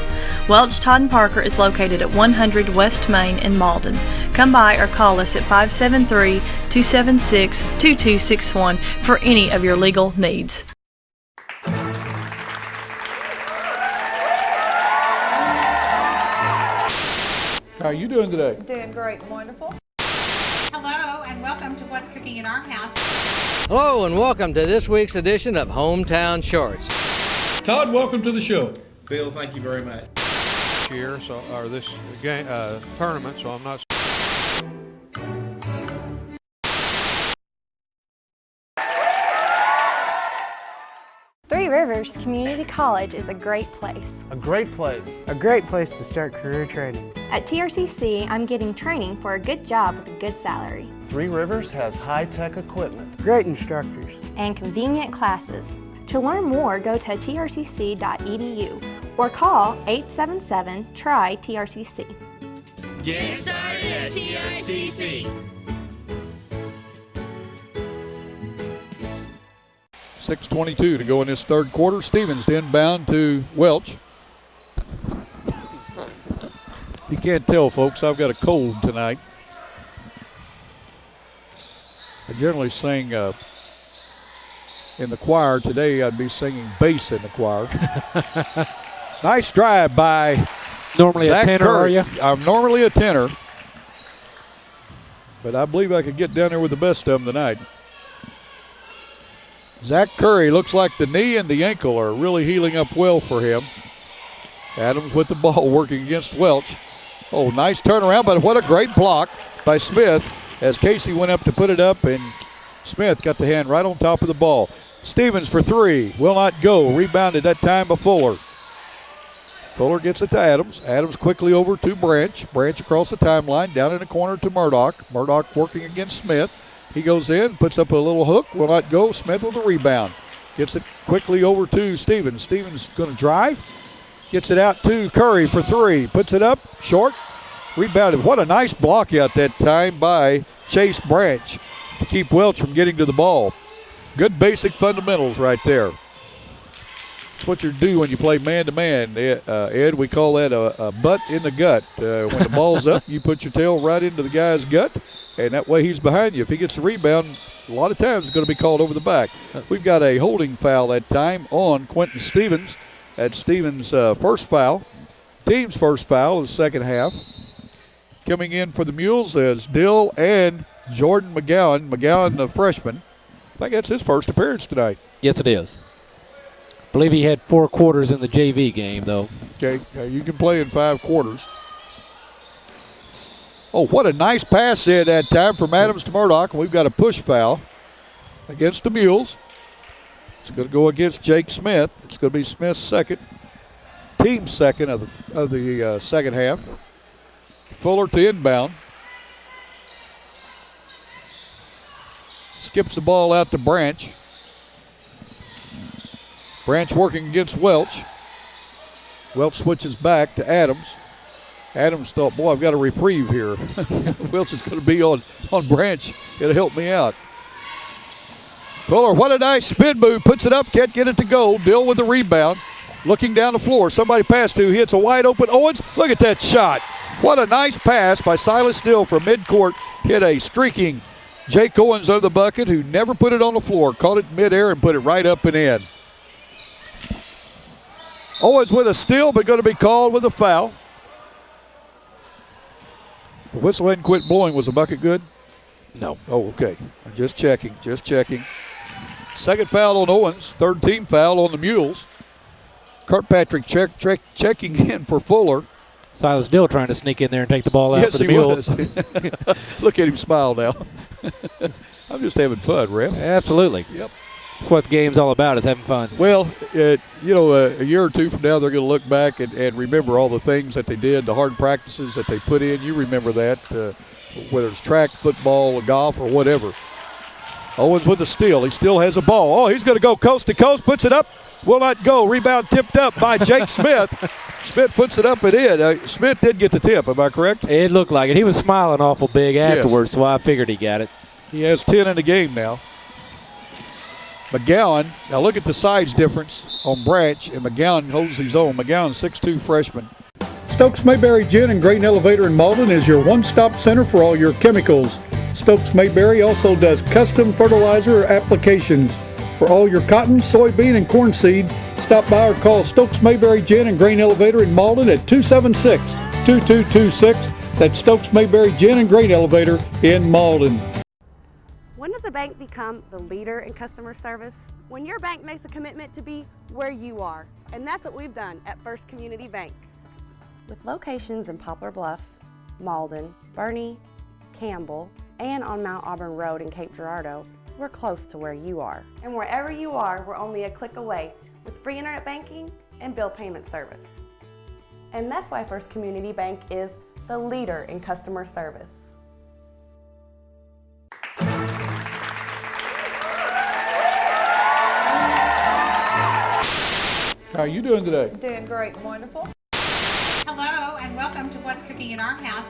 S9: Welch, Todd & Parker is located at 100 West Main in Malden. Come by or call us at 573-276-2261 for any of your legal needs.
S1: How are you doing today?
S11: Doing great and wonderful. Hello and welcome to What's Cooking in Our House.
S8: Hello and welcome to this week's edition of Hometown Shorts.
S12: Todd, welcome to the show.
S13: Bill, thank you very much.
S12: Here, or this game tournament, so I'm not.
S21: Three Rivers Community College is a great place.
S22: A great place.
S14: A great place to start career training.
S21: At TRCC, I'm getting training for a good job with a good salary.
S22: Three Rivers has high-tech equipment.
S14: Great instructors.
S21: And convenient classes. To learn more, go to trcc.edu or call 877-TRY-TRCC.
S23: Get started at TRCC.
S1: 6:22 to go in this third quarter. Stevens inbound to Welch. You can't tell, folks, I've got a cold tonight. I generally sing in the choir. Today I'd be singing bass in the choir. Nice drive by
S2: Normally
S1: Zach
S2: a tenor,
S1: Curry.
S2: are you?
S1: I'm normally a tenor, but I believe I could get down there with the best of them tonight. Zach Curry, looks like the knee and the ankle are really healing up well for him. Adams with the ball working against Welch. Oh, nice turnaround, but what a great block by Smith as Casey went up to put it up, and Smith got the hand right on top of the ball. Stevens for three, will not go. Rebounded that time by Fuller. Fuller gets it to Adams. Adams quickly over to Branch. Branch across the timeline, down in the corner to Murdoch. Murdoch working against Smith. He goes in, puts up a little hook, will not go. Smith with the rebound. Gets it quickly over to Stevens. Stevens going to drive. Gets it out to Curry for three. Puts it up, short. Rebounded. What a nice block out that time by Chase Branch to keep Welch from getting to the ball. Good basic fundamentals right there. That's what you do when you play man-to-man, Ed. We call that a butt in the gut. When the ball's up, you put your tail right into the guy's gut, and that way he's behind you. If he gets the rebound, a lot of times it's going to be called over the back. We've got a holding foul that time on Quentin Stevens. That's Stevens' first foul. Team's first foul of the second half. Coming in for the Mules is Dill and Jordan McGowan. McGowan, the freshman. I think that's his first appearance tonight.
S2: Yes, it is. I believe he had 4 quarters in the JV game, though.
S1: Okay, you can play in 5 quarters. Oh, what a nice pass there that time from Adams to Murdoch. We've got a push foul against the Mules. It's going to go against Jake Smith. It's going to be Smith's second, team's second of the second half. Fuller to inbound. Skips the ball out to Branch. Branch working against Welch. Welch switches back to Adams. Adams thought, boy, I've got a reprieve here. Welch is going to be on Branch. It'll help me out. Fuller, what a nice spin move. Puts it up, can't get it to go. Dill with the rebound. Looking down the floor. Somebody passed to. He hits a wide open Owens. Look at that shot. What a nice pass by Silas Dill from midcourt. Hit a streaking Jake Owens under the bucket, who never put it on the floor. Caught it midair and put it right up and in. Owens with a steal, but going to be called with a foul. The whistle hadn't quit blowing. Was the bucket good?
S2: No.
S1: Oh, okay. Just checking. Second foul on Owens. Third team foul on the Mules. Kirkpatrick checking in for Fuller.
S2: Silas Dill trying to sneak in there and take the ball out for the Mules.
S1: Look at him smile now. I'm just having fun, Ref.
S2: Absolutely.
S1: Yep.
S2: That's what the game's all about, is having fun.
S1: Well, a year or two from now, they're going to look back and remember all the things that they did, the hard practices that they put in. You remember that, whether it's track, football, or golf, or whatever. Owens with the steal. He still has a ball. Oh, he's going to go coast to coast, puts it up. Will not go. Rebound tipped up by Jake Smith. Smith puts it up and in. Smith did get the tip, am I correct?
S2: It looked like it. He was smiling awful big afterwards, so I figured he got it.
S1: He has 10 in the game now. McGowan, now look at the size difference on Branch, and McGowan holds his own. McGowan, 6'2" freshman. Stokes Mayberry Gin and Grain Elevator in Malden is your one-stop center for all your chemicals. Stokes Mayberry also does custom fertilizer applications. For all your cotton, soybean, and corn seed, stop by or call Stokes Mayberry Gin and Grain Elevator in Malden at 276-2226. That's Stokes Mayberry Gin and Grain Elevator in Malden.
S4: When does a bank become the leader in customer service? When your bank makes a commitment to be where you are. And that's what we've done at First Community Bank.
S21: With locations in Poplar Bluff, Malden, Bernie, Campbell, and on Mount Auburn Road in Cape Girardeau, we're close to where you are.
S4: And wherever you are, we're only a click away with free internet banking and bill payment service.
S21: And that's why First Community Bank is the leader in customer service.
S1: How are you doing today?
S13: Doing great, wonderful.
S11: Hello, and welcome to What's Cooking in Our House.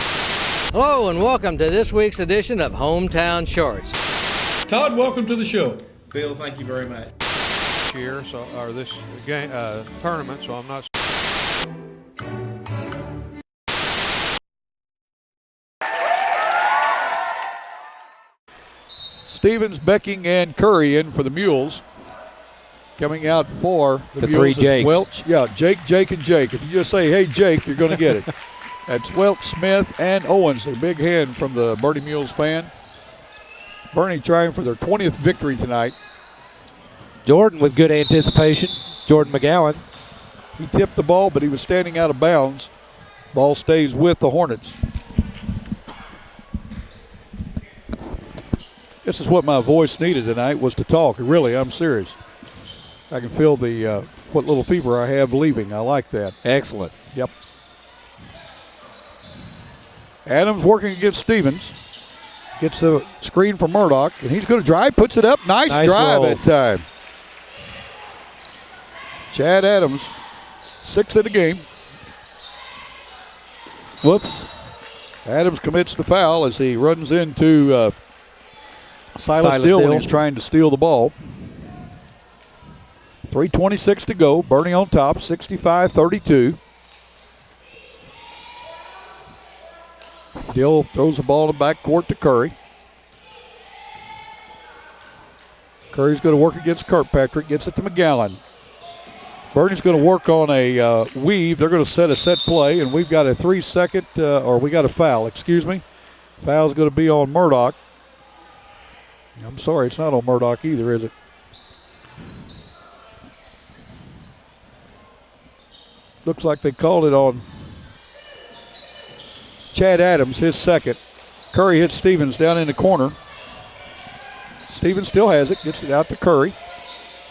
S8: Hello, and welcome to this week's edition of Hometown Shorts.
S1: Todd, welcome to the show.
S17: Bill, thank you very much.
S12: year, or this game tournament, so I'm not.
S1: Stevens, Becking, and Curry in for the Mules. Coming out for the Mules
S2: three
S1: is
S2: Jakes.
S1: Welch. Yeah, Jake, and Jake. If you just say, hey, Jake, you're going to get it. That's Welch, Smith, and Owens. A big hand from the Bernie Mules fan. Bernie trying for their 20th victory tonight.
S2: Jordan with good anticipation. Jordan McGowan.
S1: He tipped the ball, but he was standing out of bounds. Ball stays with the Hornets. This is what my voice needed tonight, was to talk. Really, I'm serious. I can feel the what little fever I have leaving. I like that.
S2: Excellent.
S1: Yep. Adams working against Stevens. Gets the screen from Murdoch, and he's going to drive, puts it up. Nice drive
S2: roll.
S1: that time. Chad Adams, 6th of the game.
S2: Whoops.
S1: Adams commits the foul as he runs into Silas Dill when he's trying to steal the ball. 3:26 to go. Bernie on top, 65-32. Dill throws the ball in the backcourt to Curry. Curry's going to work against Kirkpatrick, gets it to McGowan. Bernie's going to work on a weave. They're going to set a set play, and we've got a 3-second, or we got a foul, excuse me. Foul's going to be on Murdoch. I'm sorry, it's not on Murdoch either, is it? Looks like they called it on Chad Adams, his second. Curry hits Stevens down in the corner. Stevens still has it, gets it out to Curry.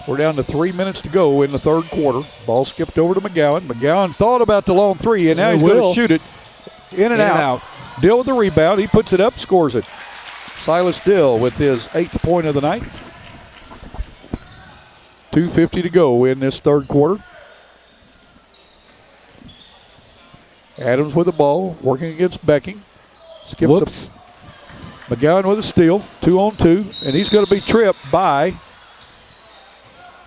S1: We're down to 3 minutes to go in the third quarter. Ball skipped over to McGowan. McGowan thought about the long three, and now he's going to shoot it in and out. Dill with the rebound. He puts it up, scores it. Silas Dill with his 8th point of the night. 2:50 to go in this third quarter. Adams with the ball, working against Becking. Skips
S2: Whoops.
S1: McGowan with a steal, 2-on-2, and he's going to be tripped by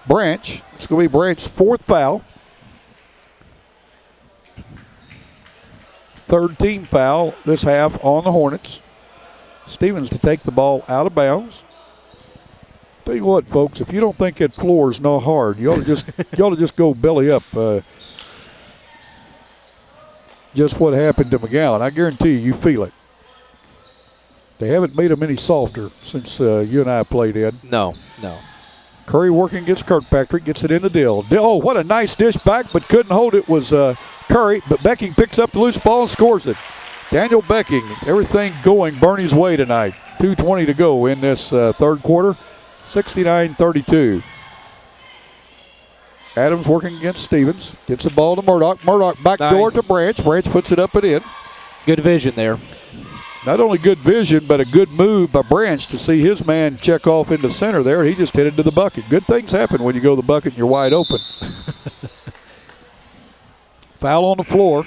S1: Branch. It's going to be Branch's 4th foul. 3rd team foul this half on the Hornets. Stevens to take the ball out of bounds. Tell you what, folks, if you don't think that floor is no hard, you ought to just go belly up. Just what happened to McGowan. I guarantee you feel it. They haven't made him any softer since you and I played, Ed.
S2: No.
S1: Curry working against Kirkpatrick, gets it in the Dill. Oh, what a nice dish back, but couldn't hold it was Curry, but Becking picks up the loose ball and scores it. Daniel Becking, everything going Bernie's way tonight. 2:20 to go in this third quarter, 69-32. Adams working against Stevens. Gets the ball to Murdoch. Murdoch backdoor to Branch. Branch puts it up and in.
S2: Good vision there.
S1: Not only good vision, but a good move by Branch to see his man check off into center there. He just hit it to the bucket. Good things happen when you go to the bucket and you're wide open. Foul on the floor.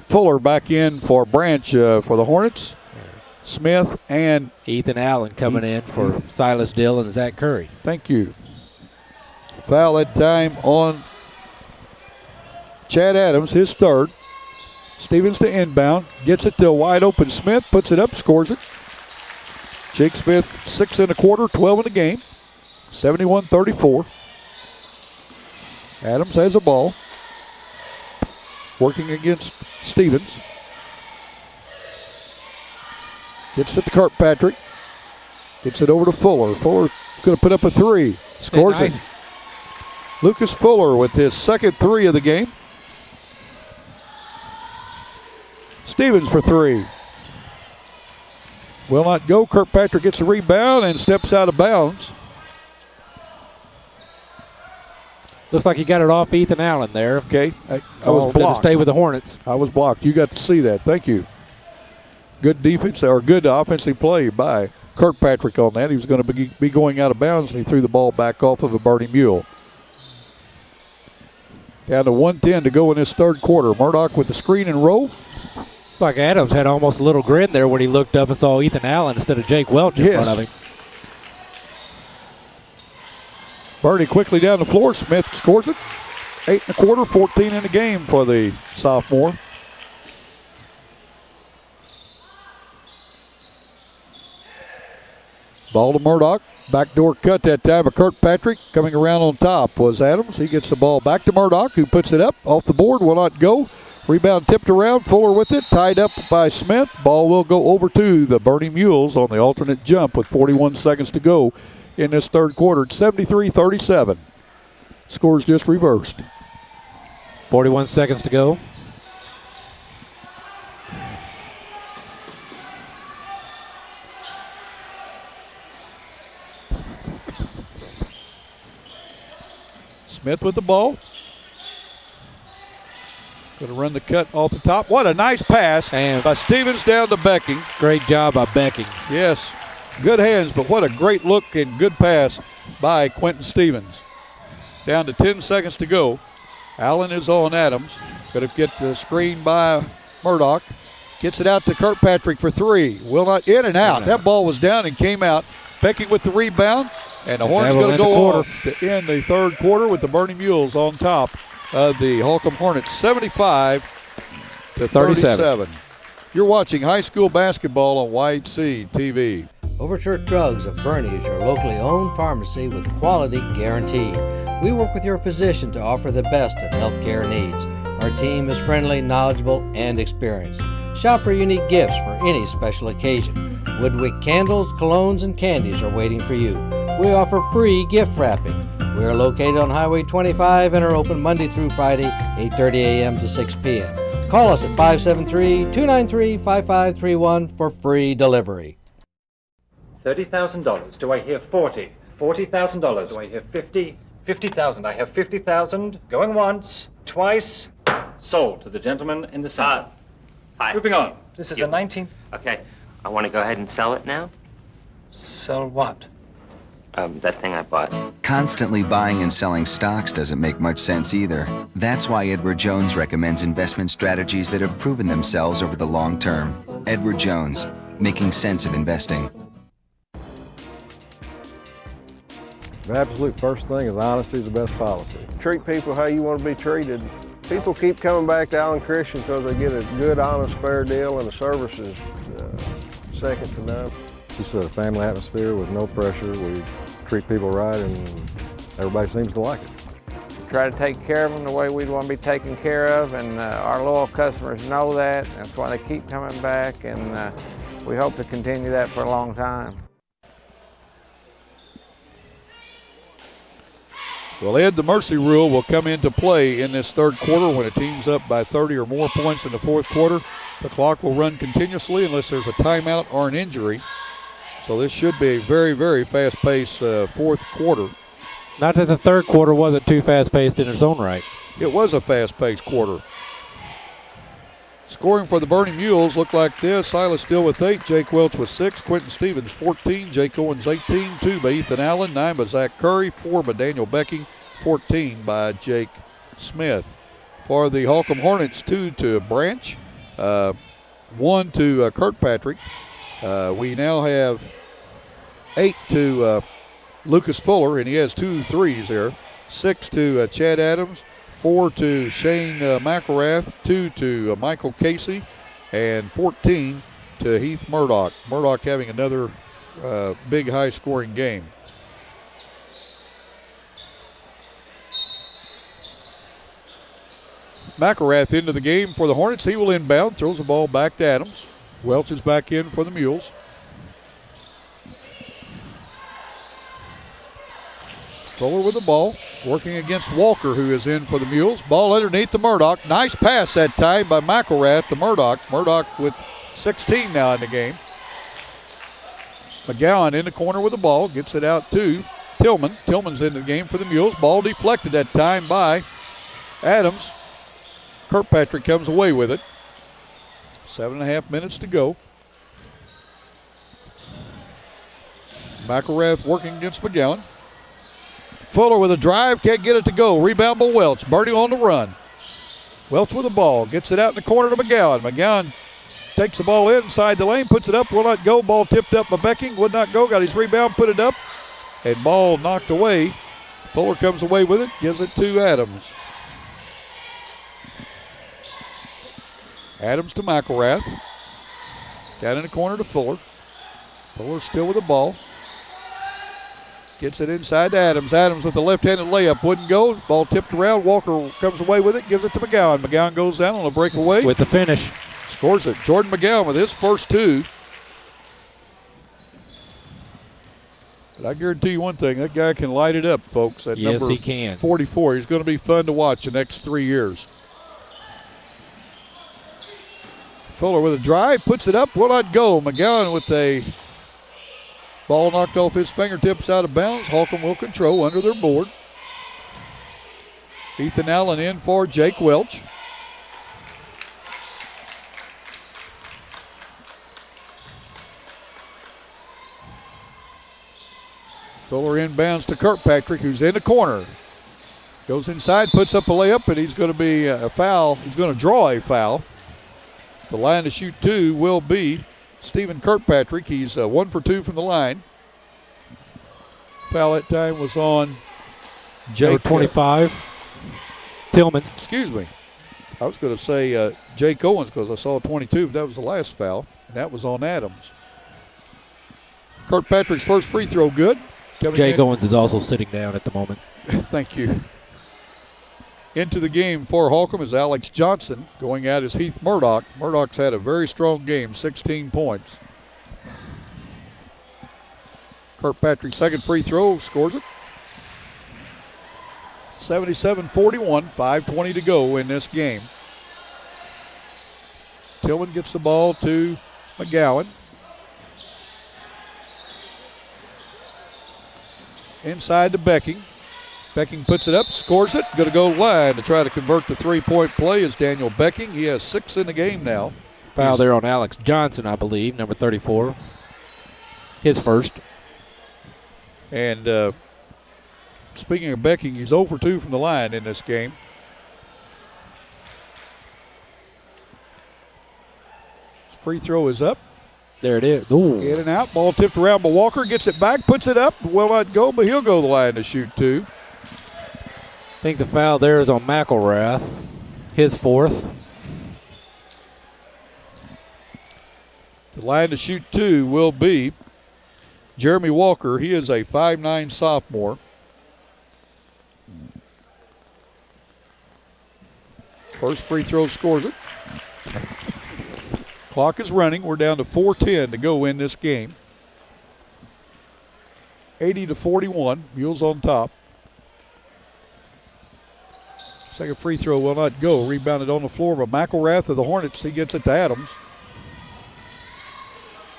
S1: Fuller back in for Branch for the Hornets. Smith and
S2: Ethan Allen coming in for Silas Dill and Zach Curry.
S1: Thank you. Foul that time on Chad Adams, his 3rd. Stevens to inbound, gets it to a wide open Smith, puts it up, scores it. Jake Smith, 6 in a quarter, 12 in the game, 71-34. Adams has a ball, working against Stevens. Gets it to Kirkpatrick. Gets it over to Fuller. Fuller's going to put up a 3. Scores it. Lucas Fuller with his 2nd 3 of the game. Stevens for 3. Will not go. Kirkpatrick gets the rebound and steps out of bounds.
S2: Looks like he got it off Ethan Allen there.
S1: Okay. I was blocked.
S2: To stay with the Hornets.
S1: I was blocked. You got to see that. Thank you. Good defense or good offensive play by Kirkpatrick on that. He was going to be going out of bounds, and he threw the ball back off of a Bernie Mule. Down to 1:10 to go in this third quarter. Murdoch with the screen and roll.
S2: Like Adams had almost a little grin there when he looked up and saw Ethan Allen instead of Jake Welch in front of him.
S1: Bernie quickly down the floor. Smith scores it. 8 1/4, 14 in the game for the sophomore. Ball to Murdoch. Backdoor cut that time of Kirkpatrick. Coming around on top was Adams. He gets the ball back to Murdoch, who puts it up off the board. Will not go. Rebound tipped around. Fuller with it. Tied up by Smith. Ball will go over to the Bernie Mules on the alternate jump with 41 seconds to go in this third quarter. It's 73-37. Scores just reversed.
S2: 41 seconds to go.
S1: Smith with the ball. Going to run the cut off the top. What a nice pass by Stevens down to Becking.
S2: Great job by Becking.
S1: Yes, good hands, but what a great look and good pass by Quentin Stevens. Down to 10 seconds to go. Allen is on Adams. Going to get the screen by Murdoch. Gets it out to Kirkpatrick for three. Will not in and out. That ball was down and came out. Becking with the rebound. And the Hornets going to go off to end the third quarter with the Bernie Mules on top of the Holcomb Hornets, 75-37. You're watching high school basketball on Wide C TV.
S8: Overchurch Drugs of Bernie is your locally owned pharmacy with quality guaranteed. We work with your physician to offer the best in healthcare needs. Our team is friendly, knowledgeable, and experienced. Shop for unique gifts for any special occasion. Woodwick candles, colognes, and candies are waiting for you. We offer free gift wrapping. We are located on Highway 25 and are open Monday through Friday, 8:30 a.m. to 6 p.m. Call us at 573-293-5531 for free delivery.
S5: $30,000. Do I hear 40? $40,000. Do I hear 50? 50,000. I have 50,000. Going once, twice. Sold to the gentleman in the center.
S13: Hi.
S5: Moving on. This is a 19th.
S13: Okay. I want to go ahead and sell it now.
S5: Sell what?
S13: That thing I bought.
S25: Constantly buying and selling stocks doesn't make much sense either. That's why Edward Jones recommends investment strategies that have proven themselves over the long term. Edward Jones, making sense of investing.
S10: The absolute first thing is honesty is the best policy. Treat people how you want to be treated. People keep coming back to Allen Christian because they get a good, honest, fair deal, and the service is second to none. Just a family atmosphere with no pressure. We treat people right, and everybody seems to like it.
S7: Try to take care of them the way we'd want to be taken care of, and our loyal customers know that. That's why they keep coming back, and we hope to continue that for a long time.
S1: Well, Ed, the mercy rule will come into play in this third quarter when a team's up by 30 or more points in the fourth quarter. The clock will run continuously unless there's a timeout or an injury. So this should be a very, very fast-paced fourth quarter.
S2: Not that the third quarter wasn't too fast-paced in its own right.
S1: It was a fast-paced quarter. Scoring for the Bernie Mules looked like this. Silas Still with 8, Jake Welch with 6, Quentin Stevens 14, Jake Owens 18, 2 by Ethan Allen, 9 by Zach Curry, 4 by Daniel Becking, 14 by Jake Smith. For the Holcomb Hornets, 2 to Branch, 1 to Kirkpatrick. We now have 8 to Lucas Fuller, and he has 2 threes there. 6 to Chad Adams, 4 to Shane McElrath, 2 to Michael Casey, and 14 to Heath Murdoch. Murdoch having another big high-scoring game. McElrath into the game for the Hornets. He will inbound, throws the ball back to Adams. Welch is back in for the Mules. Fuller with the ball, working against Walker, who is in for the Mules. Ball underneath the Murdoch. Nice pass that time by McElrath to Murdoch. Murdoch with 16 now in the game. McGowan in the corner with the ball, gets it out to Tillman. Tillman's in the game for the Mules. Ball deflected that time by Adams. Kirkpatrick comes away with it. 7.5 minutes to go. McElrath working against McGowan. Fuller with a drive, can't get it to go. Rebound by Welch. Birdie on the run. Welch with the ball, gets it out in the corner to McGowan. McGowan takes the ball inside the lane, puts it up, will not go. Ball tipped up by Becking, would not go. Got his rebound, put it up, and ball knocked away Fuller comes away with it, gives it to Adams. Adams to McElrath. Down in the corner to Fuller. Fuller still with the ball. Gets it inside to Adams. Adams with the left-handed layup. Wouldn't go. Ball tipped around. Walker comes away with it, gives it to McGowan. McGowan goes down on a breakaway.
S2: With the finish.
S1: Scores it. Jordan McGowan with his first two. But I guarantee you one thing, that guy can light it up, folks. At
S2: Yes,
S1: number
S2: he can.
S1: 44. He's going to be fun to watch the next 3 years. Fuller with a drive, puts it up, will not go. McGowan with a ball knocked off his fingertips out of bounds. Holcomb will control under their board. Ethan Allen in for Jake Welch. Fuller inbounds to Kirkpatrick, who's in the corner. Goes inside, puts up a layup, and he's going to be a foul. He's going to draw a foul. The line to shoot two will be Stephen Kirkpatrick. He's 1 for 2 from the line. Foul that time was on Jake.
S2: Number 25, Tillman.
S1: Excuse me. I was going to say Jake Owens because I saw 22, but that was the last foul, and that was on Adams. Kirkpatrick's first free throw good.
S2: Jake Owens is also sitting down at the moment.
S1: Thank you. Into the game for Holcomb is Alex Johnson. Going out is Heath Murdoch. Murdoch's had a very strong game, 16 points. Kirkpatrick's second free throw, scores it. 77-41, 5:20 to go in this game. Tillman gets the ball to McGowan. Inside to Becking. Becking puts it up, scores it. Going to go line to try to convert the three-point play is Daniel Becking. He has 6 in the game now.
S2: Foul there on Alex Johnson, I believe, number 34. His first.
S1: And speaking of Becking, he's 0 for 2 from the line in this game. His free throw is up.
S2: There it is. Ooh.
S1: In and out. Ball tipped around by Walker. Gets it back, puts it up. Will not go, but he'll go the line to shoot two.
S2: I think the foul there is on McElrath. His fourth.
S1: The line to shoot two will be Jeremy Walker. He is a 5'9" sophomore. First free throw scores it. Clock is running. We're down to 4:10 to go in this game. 80-41. Mules on top. Second free throw will not go. Rebounded on the floor by McElrath of the Hornets. He gets it to Adams.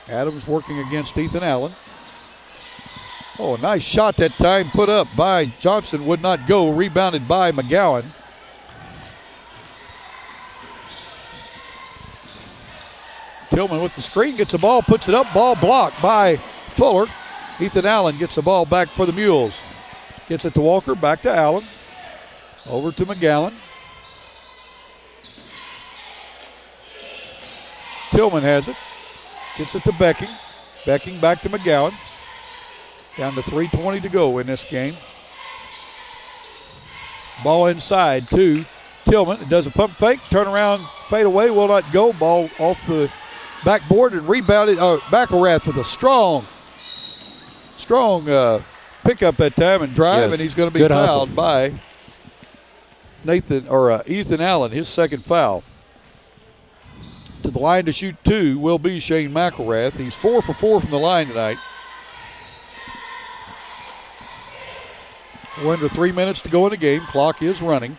S1: Adams working against Ethan Allen. Oh, a nice shot that time put up by Johnson. Would not go. Rebounded by McGowan. Tillman with the screen, gets the ball, puts it up, ball blocked by Fuller. Ethan Allen gets the ball back for the Mules. Gets it to Walker, back to Allen. Over to McGowan. Tillman has it. Gets it to Becking. Becking back to McGowan. Down to 3:20 to go in this game. Ball inside to Tillman. It does a pump fake, turn around, fade away, will not go. Ball off the backboard and rebounded. McElrath with a strong pickup that time and drive,
S2: yes.
S1: And he's going to be
S2: Good
S1: fouled
S2: hustle.
S1: by Ethan Allen, his second foul. To the line to shoot two will be Shane McElrath. He's 4 for 4 from the line tonight. We're under 3 minutes to go in the game. Clock is running.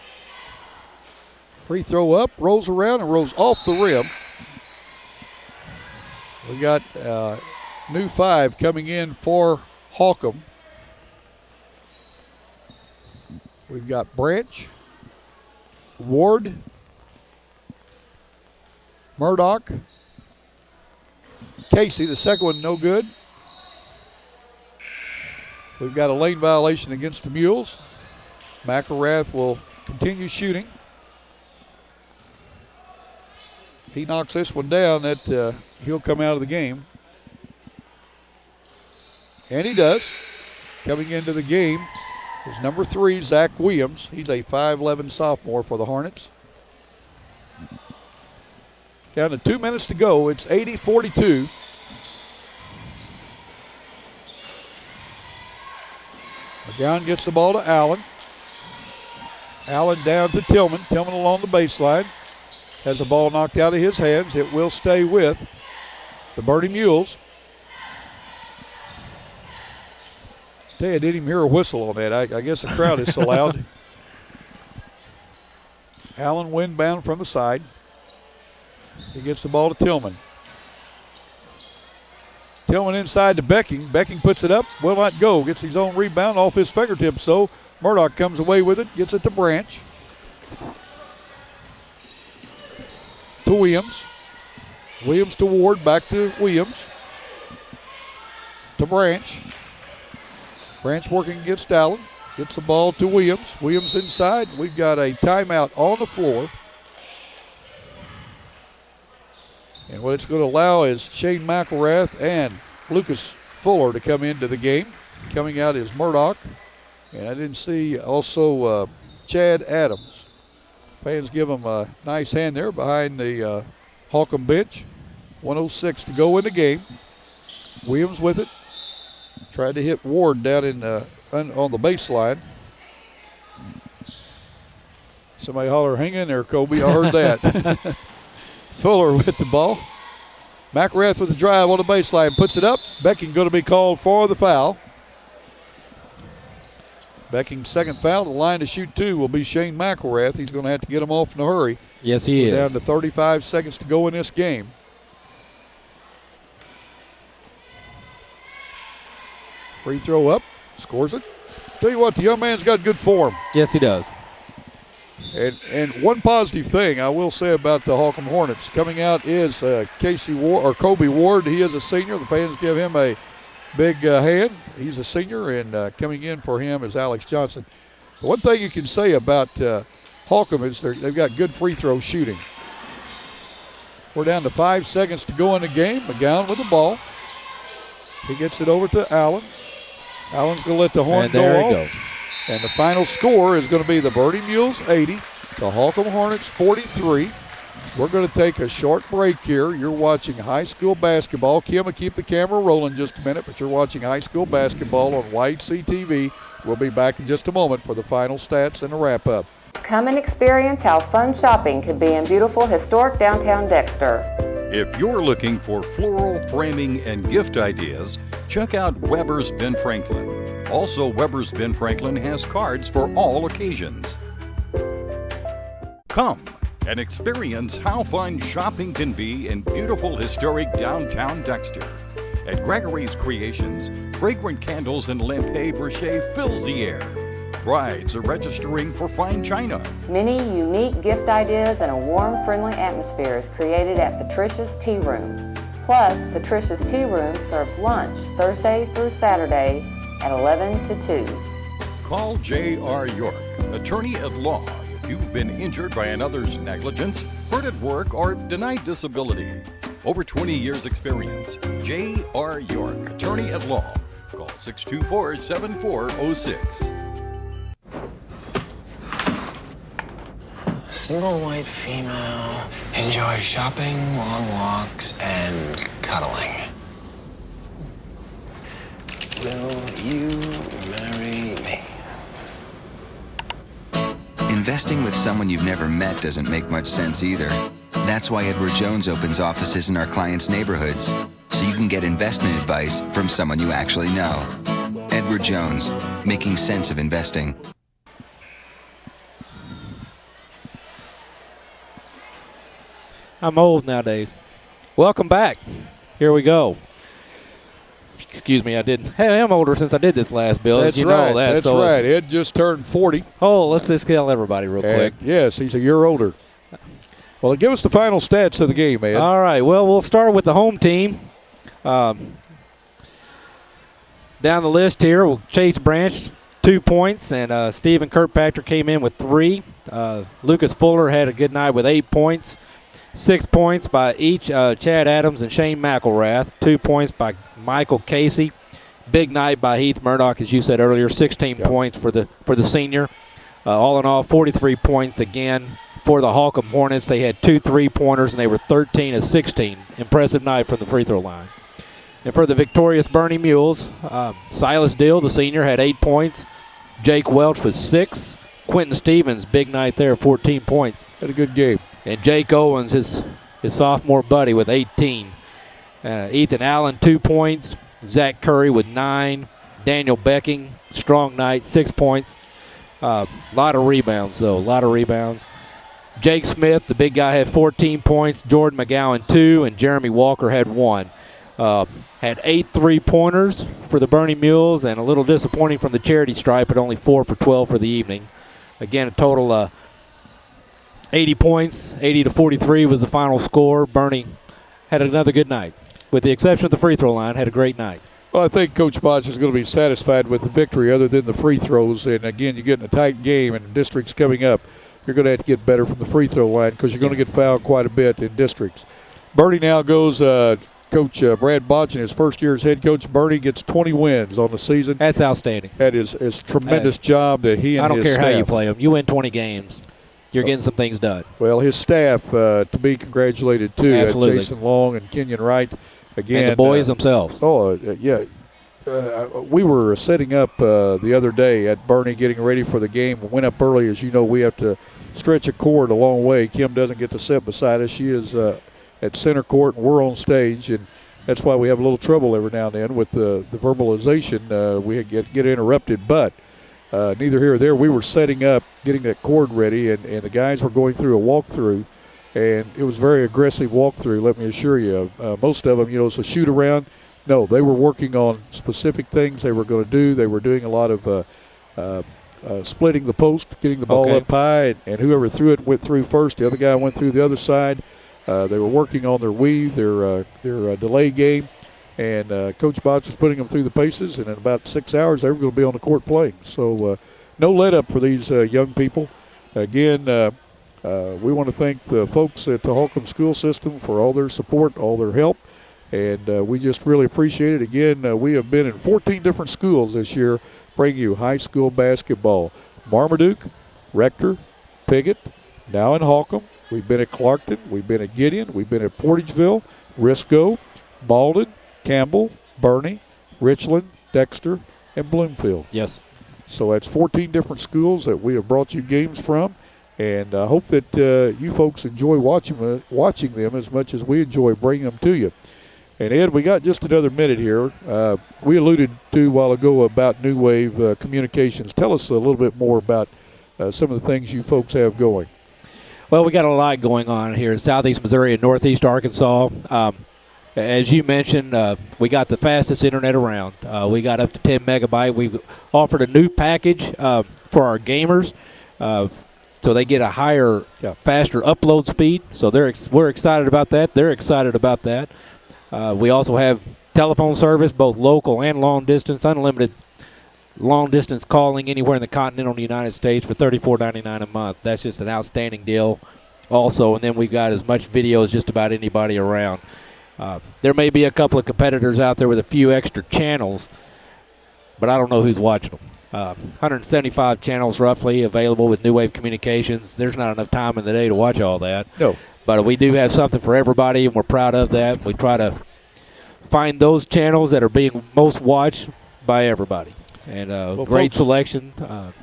S1: Free throw up, rolls around, and rolls off the rim. We got new 5 coming in for Holcomb. We've got Branch, Ward, Murdoch, Casey, the second one no good. We've got a lane violation against the Mules. McElrath will continue shooting. If he knocks this one down, that he'll come out of the game. And he does. Coming into the game is number 3, Zach Williams. He's a 5'11 sophomore for the Hornets. Down to 2 minutes to go. It's 80-42. McGowan gets the ball to Allen. Allen down to Tillman. Tillman along the baseline. Has the ball knocked out of his hands. It will stay with the Bernie Mules. Tell you, I didn't even hear a whistle on that. I guess the crowd is so loud. Allen windbound from the side. He gets the ball to Tillman. Tillman inside to Becking. Becking puts it up, will not go. Gets his own rebound off his fingertips, so Murdoch comes away with it, gets it to Branch. To Williams. Williams to Ward, back to Williams. To Branch. Branch working against Allen. Gets the ball to Williams. Williams inside. We've got a timeout on the floor. And what it's going to allow is Shane McElrath and Lucas Fuller to come into the game. Coming out is Murdoch. And I didn't see also Chad Adams. Fans give him a nice hand there behind the Holcomb bench. 1:06 to go in the game. Williams with it. Tried to hit Ward down in on the baseline. Somebody holler, hang in there, Kobe. I heard that. Fuller with the ball. McElrath with the drive on the baseline. Puts it up. Becking going to be called for the foul. Becking's second foul. The line to shoot 2 will be Shane McElrath. He's going to have to get him off in a hurry.
S2: Yes, he is.
S1: Down to 35 seconds to go in this game. Free throw up. Scores it. Tell you what, the young man's got good form.
S2: Yes, he does.
S1: And one positive thing I will say about the Holcomb Hornets coming out is Casey Ward or Kobe Ward. He is a senior. The fans give him a big hand. He's a senior, and coming in for him is Alex Johnson. The one thing you can say about Holcomb is they've got good free throw shooting. We're down to 5 seconds to go in the game. McGowan with the ball. He gets it over to Allen. Allen's going to let the horn
S2: and
S1: go
S2: there
S1: off.
S2: He goes.
S1: And the final score is going to be the Bernie Mules 80, the Holcomb Hornets 43. We're going to take a short break here. You're watching high school basketball. Kim will keep the camera rolling just a minute, but you're watching high school basketball on YC TV. We'll be back in just a moment for the final stats and a wrap-up.
S16: Come and experience how fun shopping can be in beautiful historic downtown Dexter.
S15: If you're looking for floral framing and gift ideas, check out Weber's Ben Franklin. Also, Weber's Ben Franklin has cards for all occasions. Come and experience how fun shopping can be in beautiful historic downtown Dexter. At Gregory's Creations, fragrant candles and lampe brochet fills the air. Brides are registering for fine china.
S16: Many unique gift ideas and a warm, friendly atmosphere is created at Patricia's Tea Room. Plus, Patricia's Tea Room serves lunch Thursday through Saturday at 11 to 2.
S15: Call J.R. York, attorney at law, if you've been injured by another's negligence, hurt at work, or denied disability. Over 20 years experience. J.R. York, attorney at law. Call 624-7406.
S6: Single white female, enjoy shopping, long walks, and cuddling. Will you marry me?
S25: Investing with someone you've never met doesn't make much sense either. That's why Edward Jones opens offices in our clients' neighborhoods, so you can get investment advice from someone you actually know. Edward Jones, making sense of investing.
S2: I'm old nowadays. Welcome back. Here we go. Excuse me, I didn't. Hey, I'm older since I did this last, Bill.
S1: That's
S2: you
S1: right.
S2: know that.
S1: That's
S2: so
S1: right. Ed just turned 40.
S2: Oh, let's just tell everybody real quick.
S1: Yes, he's a year older. Well, give us the final stats of the game, Ed.
S2: All right. Well, we'll start with the home team. Down the list here, we'll Chase Branch, 2 points, and Stephen Kirkpatrick came in with 3. Lucas Fuller had a good night with 8 points. 6 points by each Chad Adams and Shane McElrath. 2 points by Michael Casey. Big night by Heath Murdoch, as you said earlier, 16 points for the senior. All in all, 43 points again for the Holcomb Hornets. They had 2 3-pointers, and they were 13 of 16. Impressive night from the free throw line. And for the victorious Bernie Mules, Silas Dill, the senior, had 8 points. Jake Welch with 6. Quentin Stevens, big night there, 14 points.
S1: Had a good game.
S2: And Jake Owens, his sophomore buddy, with 18. Ethan Allen, 2 points. Zach Curry with 9. Daniel Becking, strong night, 6 points. A lot of rebounds, though, a lot of rebounds. Jake Smith, the big guy, had 14 points. Jordan McGowan, 2. And Jeremy Walker had 1. Had 8 3-pointers for the Bernie Mules, and a little disappointing from the charity stripe at only 4 for 12 for the evening. Again, a total 80 points, 80-43 was the final score. Bernie had another good night. With the exception of the free throw line, had a great night.
S1: Well, I think Coach Bodge is going to be satisfied with the victory other than the free throws. And, again, you get in a tight game and districts coming up, you're going to have to get better from the free throw line because you're going to get fouled quite a bit in districts. Bernie now goes Coach Brad Bodge, in his first year as head coach. Bernie gets 20 wins on the season.
S2: That's outstanding.
S1: That is tremendous job that he and his staff.
S2: I don't care how you play them. You win 20 games, you're getting some things done.
S1: Well, his staff to be congratulated, too.
S2: Absolutely.
S1: Jason Long and Kenyon Wright. Again,
S2: and the boys themselves.
S1: Yeah. We were setting up the other day at Bernie getting ready for the game. We went up early. As you know, we have to stretch a cord a long way. Kim doesn't get to sit beside us. She is at center court, and we're on stage, and that's why we have a little trouble every now and then with the verbalization. We get interrupted, but neither here or there. We were setting up, getting that cord ready, and the guys were going through a walkthrough, and it was very aggressive walkthrough, let me assure you. Most of them, it's a shoot around. No, they were working on specific things they were going to do. They were doing a lot of splitting the post, getting the ball up high, and whoever threw it went through first. The other guy went through the other side. They were working on their weave, their delay game, and Coach Bodge was putting them through the paces, and in about 6 hours they were going to be on the court playing. So no let-up for these young people. Again, we want to thank the folks at the Holcomb school system for all their support, all their help, and we just really appreciate it. Again, we have been in 14 different schools this year bringing you high school basketball. Marmaduke, Rector, Piggott, now in Holcomb. We've been at Clarkton, we've been at Gideon, we've been at Portageville, Risco, Malden, Campbell, Bernie, Richland, Dexter, and Bloomfield.
S2: Yes.
S1: So that's 14 different schools that we have brought you games from, and I hope that you folks enjoy watching them as much as we enjoy bringing them to you. And, Ed, we got just another minute here. We alluded to a while ago about New Wave Communications. Tell us a little bit more about some of the things you folks have going.
S2: Well, we got a lot going on here in southeast Missouri and northeast Arkansas. As you mentioned, we got the fastest internet around. We got up to 10 megabyte. We offered a new package for our gamers, so they get a higher, faster upload speed. So we're excited about that. They're excited about that. We also have telephone service, both local and long distance, unlimited long-distance calling anywhere in the continental United States for $34.99 a month. That's just an outstanding deal also. And then we've got as much video as just about anybody around. There may be a couple of competitors out there with a few extra channels, but I don't know who's watching them. 175 channels roughly available with New Wave Communications. There's not enough time in the day to watch all that.
S1: No.
S2: But we do have something for everybody, and we're proud of that. We try to find those channels that are being most watched by everybody. And great selection.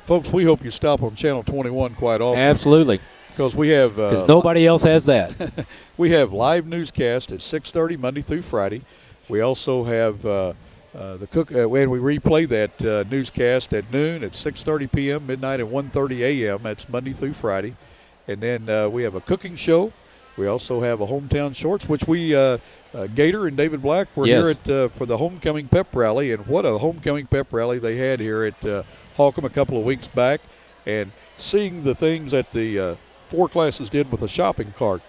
S1: Folks, we hope you stop on Channel 21 quite often.
S2: Absolutely.
S1: Because we have...
S2: Because nobody else has that.
S1: We have live newscast at 6:30 Monday through Friday. We also have when we replay that newscast at noon, at 6:30 p.m., midnight, and 1:30 a.m. That's Monday through Friday. And then we have a cooking show. We also have a hometown shorts, which we Gator and David Black were here at for the homecoming pep rally, and what a homecoming pep rally they had here at Holcomb a couple of weeks back. And seeing the things that the four classes did with a shopping cart,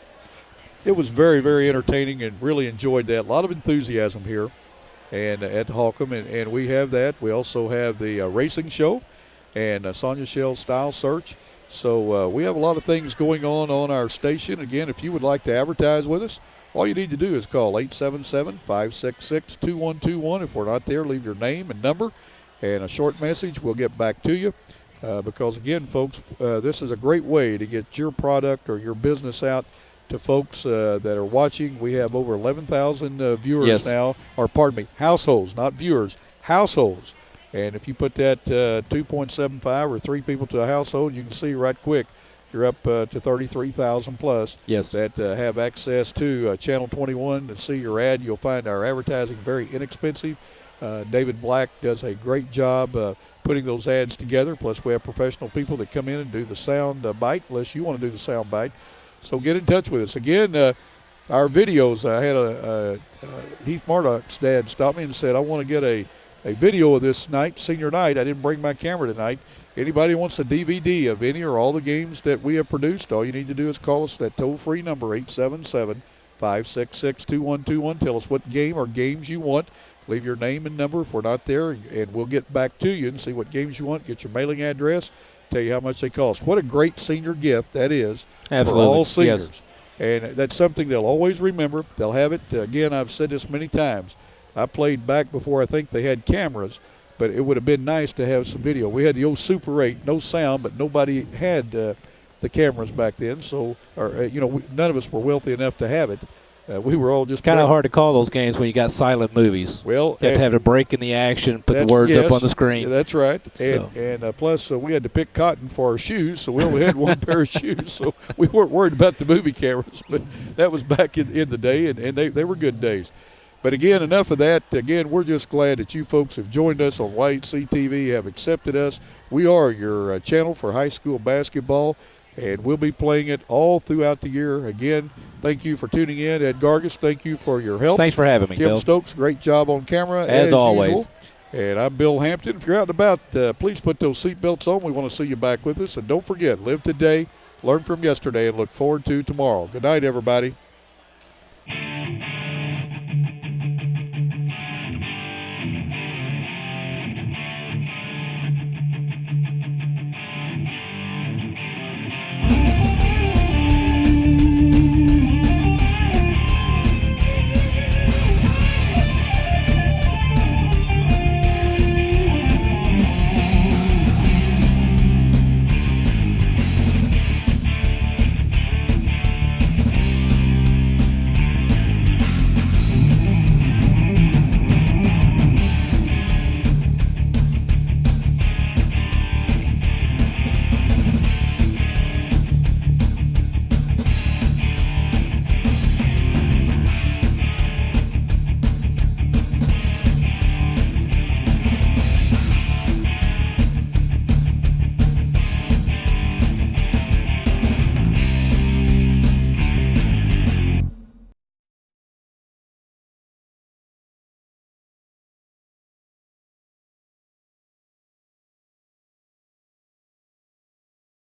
S1: it was very, very entertaining, and really enjoyed that. A lot of enthusiasm here and at Holcomb, and we have that. We also have the racing show and Sonia Shell's Style Search. So we have a lot of things going on our station. Again, if you would like to advertise with us, all you need to do is call 877-566-2121. If we're not there, leave your name and number and a short message. We'll get back to you. Because, again, folks, this is a great way to get your product or your business out to folks that are watching. We have over 11,000 viewers now, or pardon me, households, not viewers, households. And if you put that 2.75 or 3 people to a household, you can see right quick you're up to 33,000 plus that have access to Channel 21 to see your ad. You'll find our advertising very inexpensive. David Black does a great job putting those ads together. Plus, we have professional people that come in and do the sound bite, unless you want to do the sound bite. So get in touch with us. Again, our videos, I had Heath Murdoch's dad stop me and said, I want to get a video of this night, senior night. I didn't bring my camera tonight. Anybody wants a DVD of any or all the games that we have produced, all you need to do is call us at toll-free number 877-566-2121. Tell us what game or games you want. Leave your name and number if we're not there, and we'll get back to you and see what games you want, get your mailing address, tell you how much they cost. What a great senior gift that is for all seniors.
S2: Yes.
S1: And that's something they'll always remember. They'll have it. Again, I've said this many times. I played back before I think they had cameras, but it would have been nice to have some video. We had the old Super 8, no sound, but nobody had the cameras back then. So, none of us were wealthy enough to have it. We were all just
S2: kind of hard to call those games when you got silent movies.
S1: Well,
S2: you have to have a break in the action, put the words up on the screen.
S1: That's right.
S2: So.
S1: And plus, we had to pick cotton for our shoes, so we only had one pair of shoes. So we weren't worried about the movie cameras. But that was back in the day, and they were good days. But again, enough of that. Again, we're just glad that you folks have joined us on YHC TV, have accepted us. We are your channel for high school basketball, and we'll be playing it all throughout the year. Again, thank you for tuning in. Ed Gargis, thank you for your help.
S2: Thanks for having me,
S1: Kim
S2: Bill.
S1: Stokes, great job on camera.
S2: As always.
S1: Usual. And I'm Bill Hampton. If you're out and about, please put those seatbelts on. We want to see you back with us. And don't forget, live today, learn from yesterday, and look forward to tomorrow. Good night, everybody.